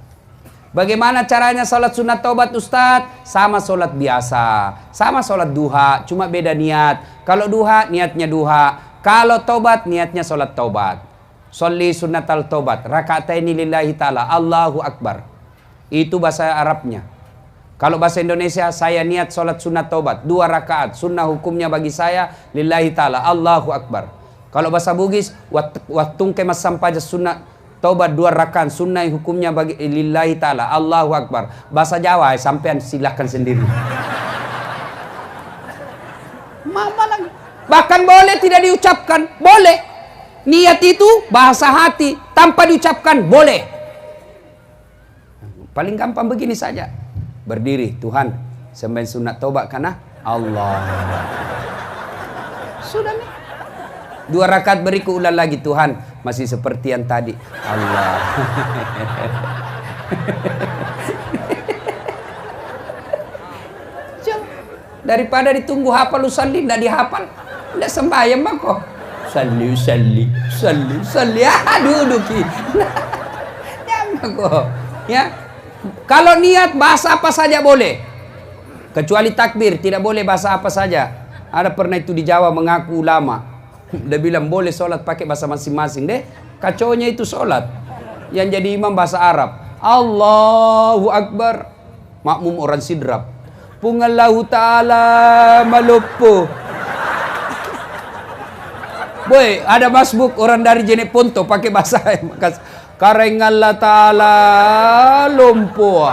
Bagaimana caranya sholat sunat taubat Ustadz? Sama sholat biasa, sama sholat duha, cuma beda niat. Kalau duha niatnya duha, kalau taubat niatnya sholat taubat. Sholli sunnatal taubat, raka'ataini lillahi ta'ala, Allahu Akbar. Itu bahasa Arabnya. Kalau bahasa Indonesia, saya niat sholat sunat taubat 2 rakaat, sunnah hukumnya bagi saya lillahi ta'ala, Allahu Akbar. Kalau bahasa Bugis, wattung kemas sampaja sunat taubat 2 rakaat, sunnah hukumnya bagi lillahi ta'ala, Allahu Akbar. Bahasa Jawa sampean silahkan sendiri. Mama lagi. Bahkan boleh tidak diucapkan, boleh. Niat itu bahasa hati, tanpa diucapkan, boleh. Paling gampang begini saja. Berdiri, Tuhan, sembahyang sunat taubat karena Allah. Sudah nih. 2 rakaat berikut ulang lagi, Tuhan, masih seperti yang tadi. Allah. Daripada ditunggu hafal usalli, tidak dihafal, tidak sembahyang mah kok. Salli. Duduk. Jangan kok. Ya. Kalau niat bahasa apa saja boleh. Kecuali takbir, tidak boleh bahasa apa saja. Ada pernah itu di Jawa mengaku ulama. Dia bilang boleh sholat pakai bahasa masing-masing deh. Kacaunya itu sholat. Yang jadi imam bahasa Arab. Allahu Akbar. Makmum orang sidrap. Pungallahu ta'ala malupu. Boy, ada masbuk orang dari Jenek Ponto pakai bahasa Karengallah ta'ala lumpuh.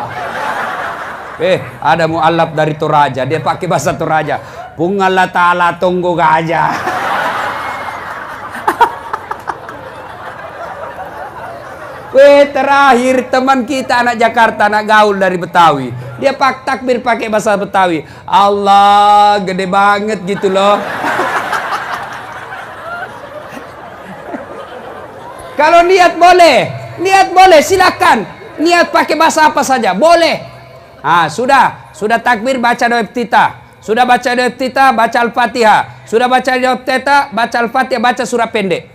Ada mu'alaf dari Toraja, dia pakai bahasa Toraja. Pungallah ta'ala tunggu gajah. Terakhir teman kita anak Jakarta, anak gaul dari Betawi. Dia takbir pakai bahasa Betawi. Allah, gede banget gitu loh. Kalau niat boleh, silakan. Niat pakai bahasa apa saja, boleh. Sudah takbir baca doa iftitah. Sudah baca doa iftitah, baca Al-Fatihah. Sudah baca doa iftitah, baca Al-Fatihah, baca surah pendek.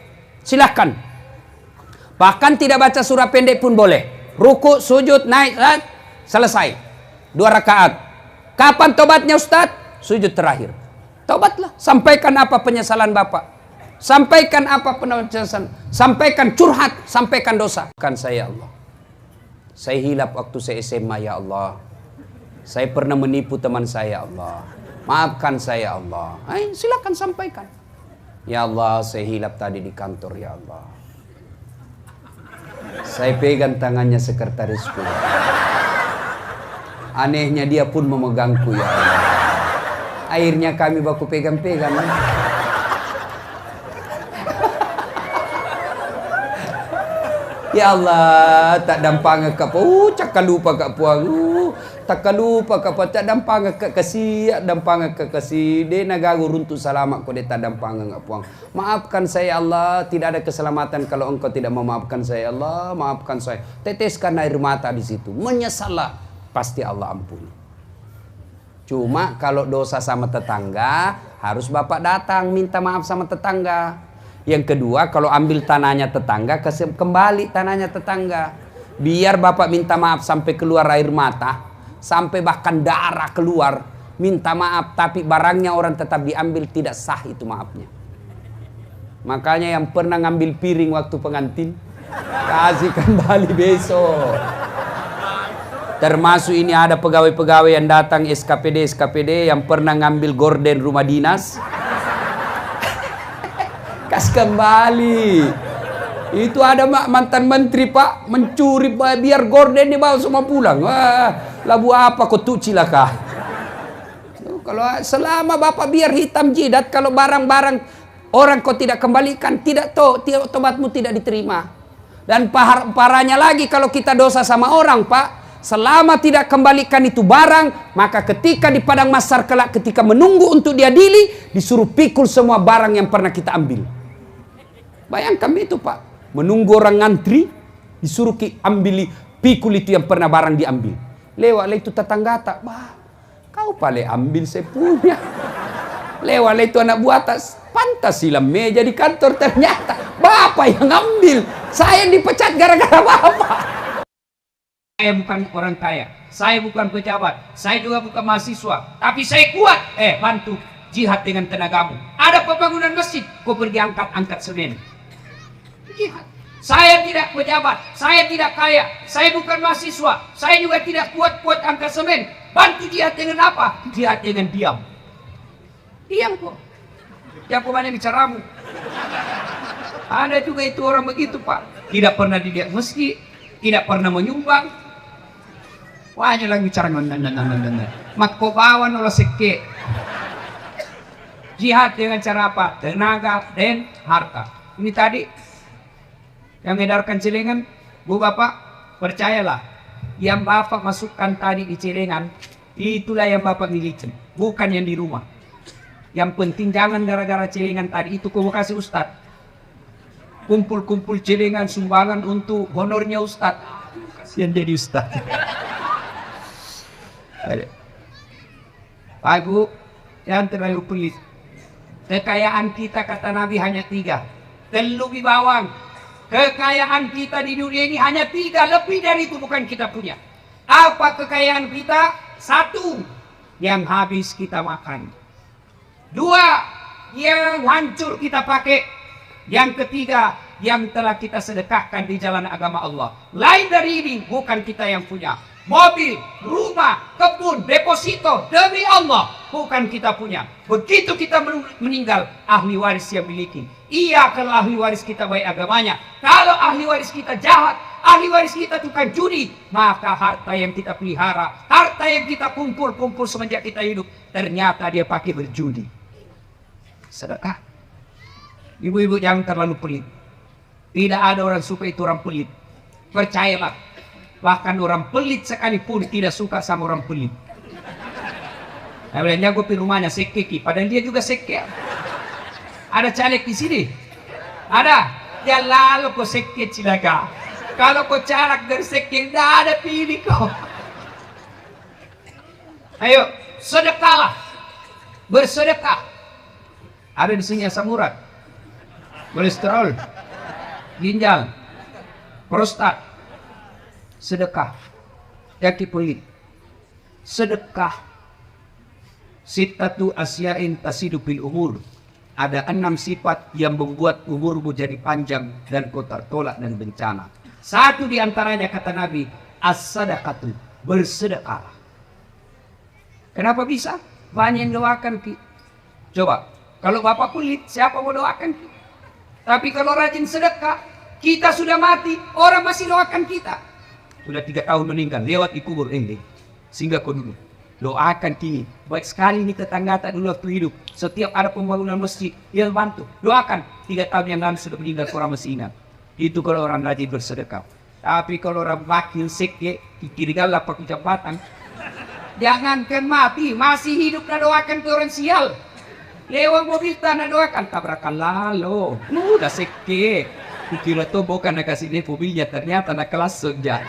Silakan. Bahkan tidak baca surah pendek pun boleh. Ruku, sujud, naik, selesai. 2 rakaat. Kapan tobatnya Ustaz? Sujud terakhir. Tobatlah. Sampaikan apa penyesalan Bapak. Sampaikan apa penyesalan. Sampaikan curhat. Sampaikan dosa. Kan saya Allah. Saya hilap waktu saya SMA ya Allah. Saya pernah menipu teman saya Allah. Maafkan saya Allah. Silakan sampaikan. Ya Allah, saya hilap tadi di kantor ya Allah. Saya pegang tangannya sekretarisku. Anehnya dia pun memegangku ya Allah. Akhirnya kami baku pegang-pegang. Ya Allah, tak dampang ke apa? Cakap lupa kat puang. Tak lupa ke apa? Tak dampang ke kasih, dampang ke kasih. Dia nagagu runtuh selamat kau dia tak dampang ke puang. Maafkan saya Allah, tidak ada keselamatan kalau engkau tidak memaafkan saya Allah. Maafkan saya. Teteskan air mata di situ. Menyesallah, pasti Allah ampuni. Cuma kalau dosa sama tetangga, harus Bapak datang minta maaf sama tetangga. Yang kedua, kalau ambil tanahnya tetangga, kembali tanahnya tetangga. Biar Bapak minta maaf sampai keluar air mata, sampai bahkan darah keluar, minta maaf, tapi barangnya orang tetap diambil, tidak sah itu maafnya. Makanya yang pernah ngambil piring waktu pengantin, kasih kembali besok. Termasuk ini ada pegawai-pegawai yang datang SKPD yang pernah ngambil gorden rumah dinas. Kas kembali. Itu ada mantan menteri Pak mencuri biar gorden dibawa semua pulang. Wah, labu apa kau tuh cilaka? Kalau selama Bapak biar hitam jidat, kalau barang-barang orang kau tidak kembalikan, tidak tobatmu tidak diterima. Dan parahnya lagi kalau kita dosa sama orang Pak, selama tidak kembalikan itu barang, maka ketika di padang mahsyar kelak ketika menunggu untuk diadili, disuruh pikul semua barang yang pernah kita ambil. Bayangkan itu Pak, menunggu orang ngantri, disuruh ambil pikul itu yang pernah barang diambil. Lewat itu tetangga tak, bah, kau pale ambil saya punya. Lewat itu anak buah atas, pantas silam meja di kantor, ternyata bapak yang ambil. Saya dipecat gara-gara bapak. Saya bukan orang kaya, saya bukan pejabat, saya juga bukan mahasiswa, tapi saya kuat. Bantu jihad dengan tenagamu. Ada pembangunan masjid, kau pergi angkat semen. Jihad. Saya tidak pejabat, saya tidak kaya, saya bukan mahasiswa, saya juga tidak kuat angkat semen. Bantu jihad dengan apa? Jihad dengan diam. Diam kok. Yang kemana bicaramu? Ada juga itu orang begitu Pak. Tidak pernah dilihat meski, tidak pernah menyumbang. Wahnya lang bicara Mako bawa nolo seke. Jihad dengan cara apa? Tenaga dan harta. Ini tadi yang edarkan celengan, Bu Bapak, percayalah, yang Bapak masukkan tadi di celengan, itulah yang Bapak miliki, bukan yang di rumah. Yang penting jangan gara-gara celengan tadi itu kau kasih Ustadz. Kumpul-kumpul celengan sumbangan untuk honornya Ustadz. Kasihan jadi Ustadz. Pak Bu, jangan terlalu pelit. Kekayaan kita kata Nabi hanya 3. Terlebih bawang. Kekayaan kita di dunia ini hanya 3. Lebih dari itu bukan kita punya. Apa kekayaan kita? 1, yang habis kita makan. 2, yang hancur kita pakai. Yang ketiga, yang telah kita sedekahkan di jalan agama Allah. Lain dari ini bukan kita yang punya. Mobil, rumah, kebun, deposito, demi Allah bukan kita punya. Begitu kita meninggal, ahli waris yang miliki. Iya, kalau ahli waris kita baik agamanya. Kalau ahli waris kita jahat, ahli waris kita tukang judi, maka harta yang kita pelihara, harta yang kita kumpul semenjak kita hidup, ternyata dia pakai berjudi. Sedekah. Ibu-ibu jangan terlalu pelit. Tidak ada orang suka itu orang pelit. Percayalah. Bahkan orang pelit sekalipun tidak suka sama orang pelit. Nah, bilangnya gue pergi rumahnya sekeki, padahal dia juga seke. Ada caleg di sini? Ada? Ya lalu kau seke cilaga. Kalau kau caleg dari seke, tidak ada pilih kau. Ayo, sedekahlah. Bersedekah. Ada di sini asam urat, kolesterol, ginjal, prostat. Sedekah. Yang pelit. Sedekah. Sittatu asya'in tasidu bil umur. Ada 6 sifat yang membuat umurmu jadi panjang dan kau tertolak dan bencana. 1 di antaranya kata Nabi, as-sadaqatu, bersedekah. Kenapa bisa? Banyak yang doakan ki. Coba, kalau bapak pelit, siapa mau doakan ki? Tapi kalau rajin sedekah, kita sudah mati, orang masih doakan kita. Sudah 3 tahun meninggal, lewat di kubur ini. Sehingga kau dulu doakan kini. Baik sekali ini tetangga tak dulu waktu hidup. Setiap ada pembangunan masjid, dia bantu. Doakan. 3 tahun yang lalu sudah meninggal, orang masih ingat. Itu kalau orang rajin bersedekah. Tapi kalau orang wakil sekte, dikirimlah pakai jabatan. Jangankan mati, masih hidup nak doakan ke orang sial. Lewat mobil tanah doakan, tabrakan lalu. Udah sekte. Kira tuh bukan nak kasih dia mobilnya, ternyata nak kelas sejak.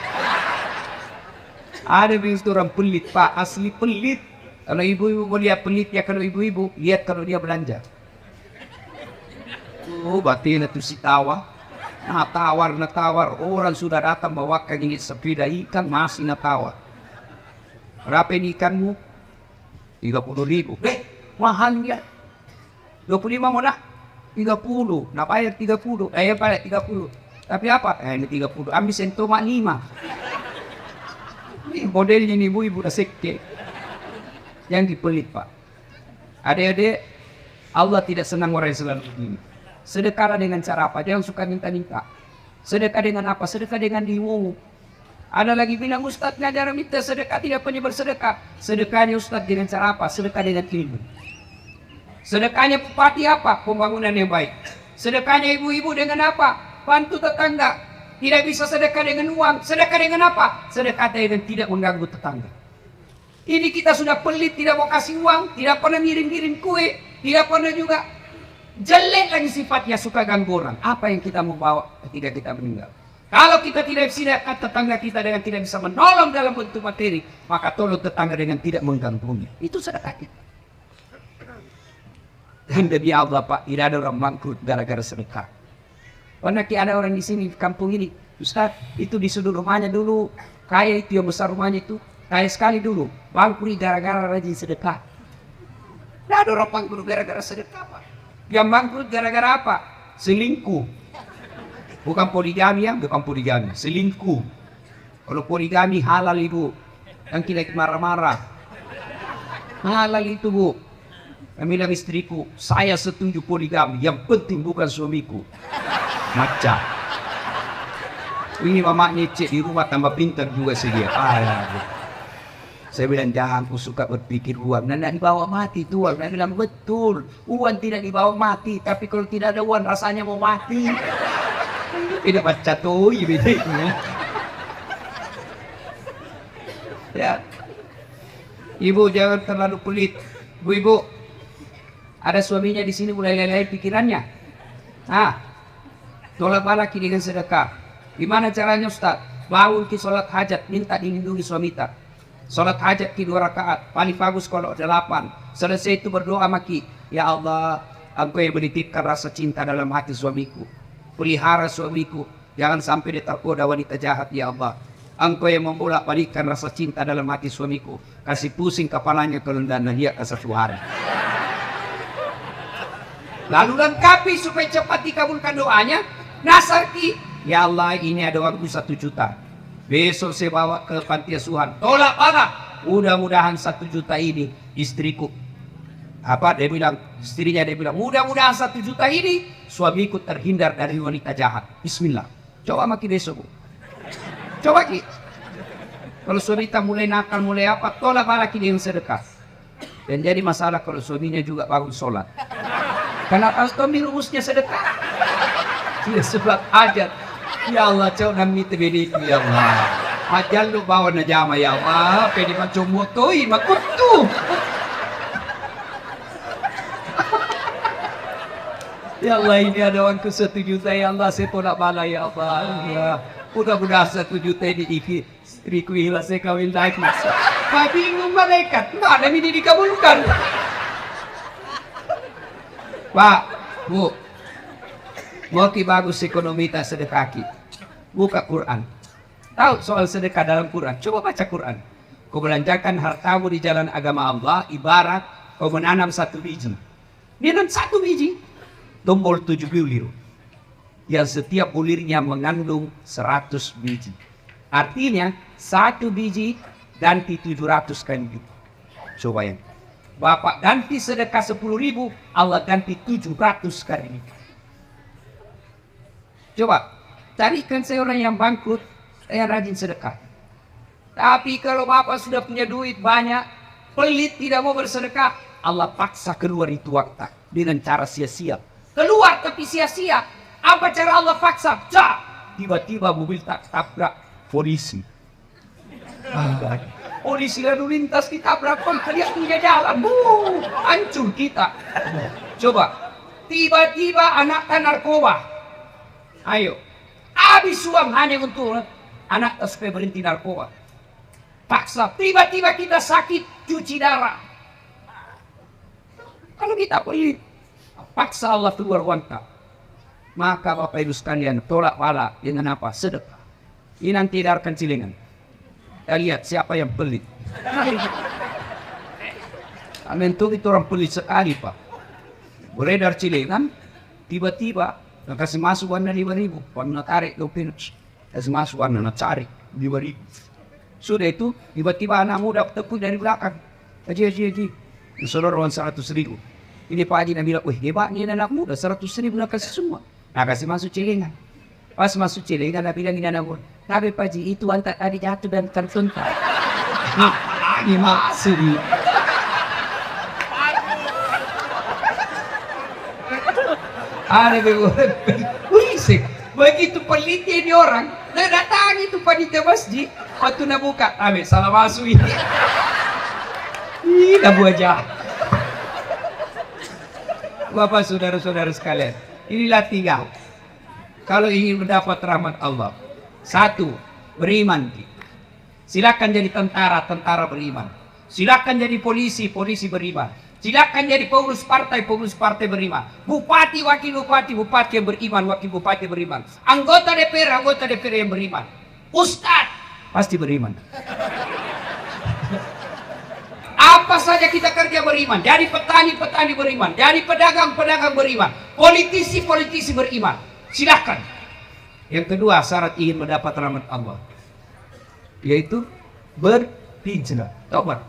Ada begitu orang pelit Pak, asli pelit. Kalau ibu-ibu mau lihat pelitnya, kalau ibu-ibu lihat kalau dia belanja. Oh, batin itu si tawa. Nah tawar. Orang sudah datang bawakan ini sepeda ikan, masih natawar. Berapa ini ikanmu? 30.000. Mahal dia. 25 mau dah. 30, nak bayar 30, bayar 30. Tapi apa? Ini 30, ambil sentoma 5. Ini modelnya ini ibu-ibu dah sekte. Yang dipelit Pak. Adik-adik, Allah tidak senang orang yang selalu begini. Sedekah dengan cara apa? Jangan suka minta-minta. Sedekah dengan apa? Sedekah dengan diwu. Ada lagi bilang Ustaz ngajar minta sedekah, tidak punya bersedekah. Sedekahnya Ustaz dengan cara apa? Sedekah dengan ilmu. Sedekahnya bupati apa? Pembangunan yang baik. Sedekahnya ibu-ibu dengan apa? Bantu tetangga. Tidak bisa sedekah dengan uang. Sedekah dengan apa? Sedekah dengan tidak mengganggu tetangga. Ini kita sudah pelit, tidak mau kasih uang, tidak pernah ngirim-ngirim kue, tidak pernah juga jelek lagi sifatnya, suka ganggu orang. Apa yang kita mau bawa ketika kita meninggal? Kalau kita tidak bisa dekat tetangga kita dengan tidak bisa menolong dalam bentuk materi, maka tolong tetangga dengan tidak mengganggunya. Itu sedekahnya. Dan demi Allah Pak, tidak ada orang bangkrut gara-gara sedekah. Pernah ada orang di sini, di kampung ini, Ustaz, itu di sudut rumahnya dulu, kaya itu yang besar rumahnya itu, kaya sekali dulu, bangkrut gara-gara rajin sedekah. Tidak ada orang bangkrut gara-gara sedekah Pak. Yang bangkrut gara-gara apa? Selingkuh. Bukan poligami ya, bukan poligami, selingkuh. Kalau poligami halal ibu, yang kita marah-marah. Halal itu bu. Kami bilang istriku, saya setuju poligami, yang penting bukan suamiku. Macam. Ini mamanya cek di rumah tambah pintar juga sih dia. Saya bilang jangan, aku suka berpikir uang. Nah, dibawa mati tuan. Saya bilang betul, uang tidak dibawa mati, tapi kalau tidak ada uang rasanya mau mati. Tidak baca tuh, bedanya. Ya, ibu jangan terlalu pelit. Ibu, ada suaminya di sini mulai lelai pikirannya. Tolak balik dengan sedekah. Gimana caranya Ustaz? Bangun ki sholat hajat, minta dilindungi suami tak. Sholat hajat ki 2 rakaat, paling bagus kalau 8. Selesai itu berdoa maki, ya Allah, Engkau yang menitipkan rasa cinta dalam hati suamiku. Pelihara suamiku, jangan sampai dia tergoda wanita jahat ya Allah. Engkau yang membolak-balikkan rasa cinta dalam hati suamiku. Kasih pusing kepalanya kalau dan dia ke satu hari. Lalu lengkapi supaya cepat dikabulkan doanya. Nasarki, ya Allah ini ada waktu 1 juta. Besok saya bawa ke panti asuhan. Tolak parah. Mudah-mudahan 1 juta ini istriku. Dia bilang, istrinya dia bilang, mudah-mudahan 1 juta ini suamiku terhindar dari wanita jahat. Bismillah. Coba maki besok. Coba ki. Kalau suami kita mulai nakal, mulai apa, tolak balik dengan sedekah. Dan jadi masalah kalau suaminya juga bangun sholat. Karena suami rumusnya sedekah. Tidak sebab hajat. Ya Allah, coba nami tebedi ya Allah. Ajal lu bawa najama ya Allah. Pedi macam motoi, makutu. Ya Allah, ini ada uangku 1 juta ya Allah, saya tolak bala ya Allah. Ya, mudah-mudahan 1 juta ini istriku hilang, saya kawin naik masa. Bingung malaikat, mana ini dikabulkan. Pak, Bu, mau ki bagus ekonomi tak sedekah ki. Buka Quran. Tahu soal sedekah dalam Quran? Coba baca Quran. Kau belanjakan hartamu di jalan agama Allah, ibarat kau menanam 1 biji. Dia 1 biji. Tombol 7 bulir yang setiap bulirnya mengandung 100 biji. Artinya 1 biji ganti 700 kali. Coba yang Bapak ganti sedekah 10.000, Allah ganti 700 kali. Coba carikan saya orang yang bangkrut, saya rajin sedekah. Tapi kalau Bapak sudah punya duit banyak, pelit tidak mau bersedekah, Allah paksa keluar itu waktu dengan cara sia-sia. Keluar tapi sia-sia. Apa cara Allah paksa? Tiba-tiba mobil tabrak polisi. Polisi lalu lintas ditabrak, dia punya jalan. Hancur kita. Coba. Tiba-tiba anak narkoba. Ayo. Habis uang hanya untuk anak supaya berhenti narkoba. Paksa. Tiba-tiba kita sakit, cuci darah. Kalau kita pelit, paksa Allah keluar wanita. Maka Bapak Ibu sekalian, tolak bala dengan apa? Sedekah. Ini nanti darkan cilingan. Kita lihat siapa yang pelit. Mentuk itu orang pelit sekali Pak. Beredar cilingan, tiba-tiba kasih masuk warna 5.000. Warna tarik lupin, kasih masuk warna cari 5.000. Sudah itu, tiba-tiba anak muda tepuk dari belakang. Haji. Saudara 100.000. Ini Pak Haji bilang, wih hebat ini anak muda, 100.000 nak kasih semua. Nah kasih masuk cilingan. Pas masuk cilingan, dia bilang ini anak muda. Tapi Pak Haji, itu antar tadi jatuh dan tersuntak. Ini maksudnya. Ada berisik. Begitu pelitnya ini orang, dia datang itu panitia masjid. Waktu nak buka, ambil salah masuk ini. Ih, dah buah jahat. Bapak saudara-saudara sekalian, inilah 3. Kalau ingin mendapat rahmat Allah, 1, beriman. Silakan jadi tentara, tentara beriman. Silakan jadi polisi, polisi beriman. Silakan jadi pengurus partai beriman. Bupati, wakil bupati yang beriman, wakil bupati beriman. Anggota DPR yang beriman. Ustadz pasti beriman. Apa saja kita kerja beriman. Jadi petani beriman. Jadi pedagang beriman. Politisi beriman. Silakan. Yang kedua, syarat ingin mendapat rahmat Allah, yaitu berhijrah, taubat.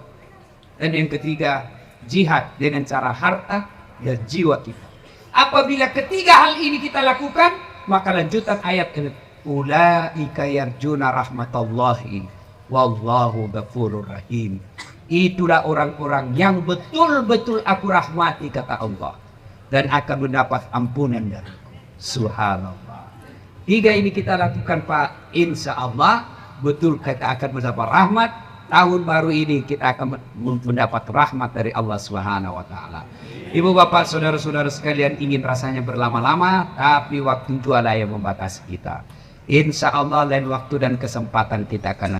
Dan yang ketiga, jihad dengan cara harta dan jiwa kita. Apabila ketiga hal ini kita lakukan, maka lanjutan ayat ini, ulaika yarjuna rahmatallahi wallahu ghafurur rahim. Itulah orang-orang yang betul-betul aku rahmati, kata Allah, dan akan mendapat ampunan dari Subhanallah. 3 ini kita lakukan, Pak. Insya Allah betul kita akan mendapat rahmat. Tahun baru ini kita akan mendapat rahmat dari Allah Subhanahu wa taala. Ibu bapak saudara-saudara sekalian, ingin rasanya berlama-lama, tapi waktu jualah yang membatasi kita. Insya Allah lain waktu dan kesempatan kita akan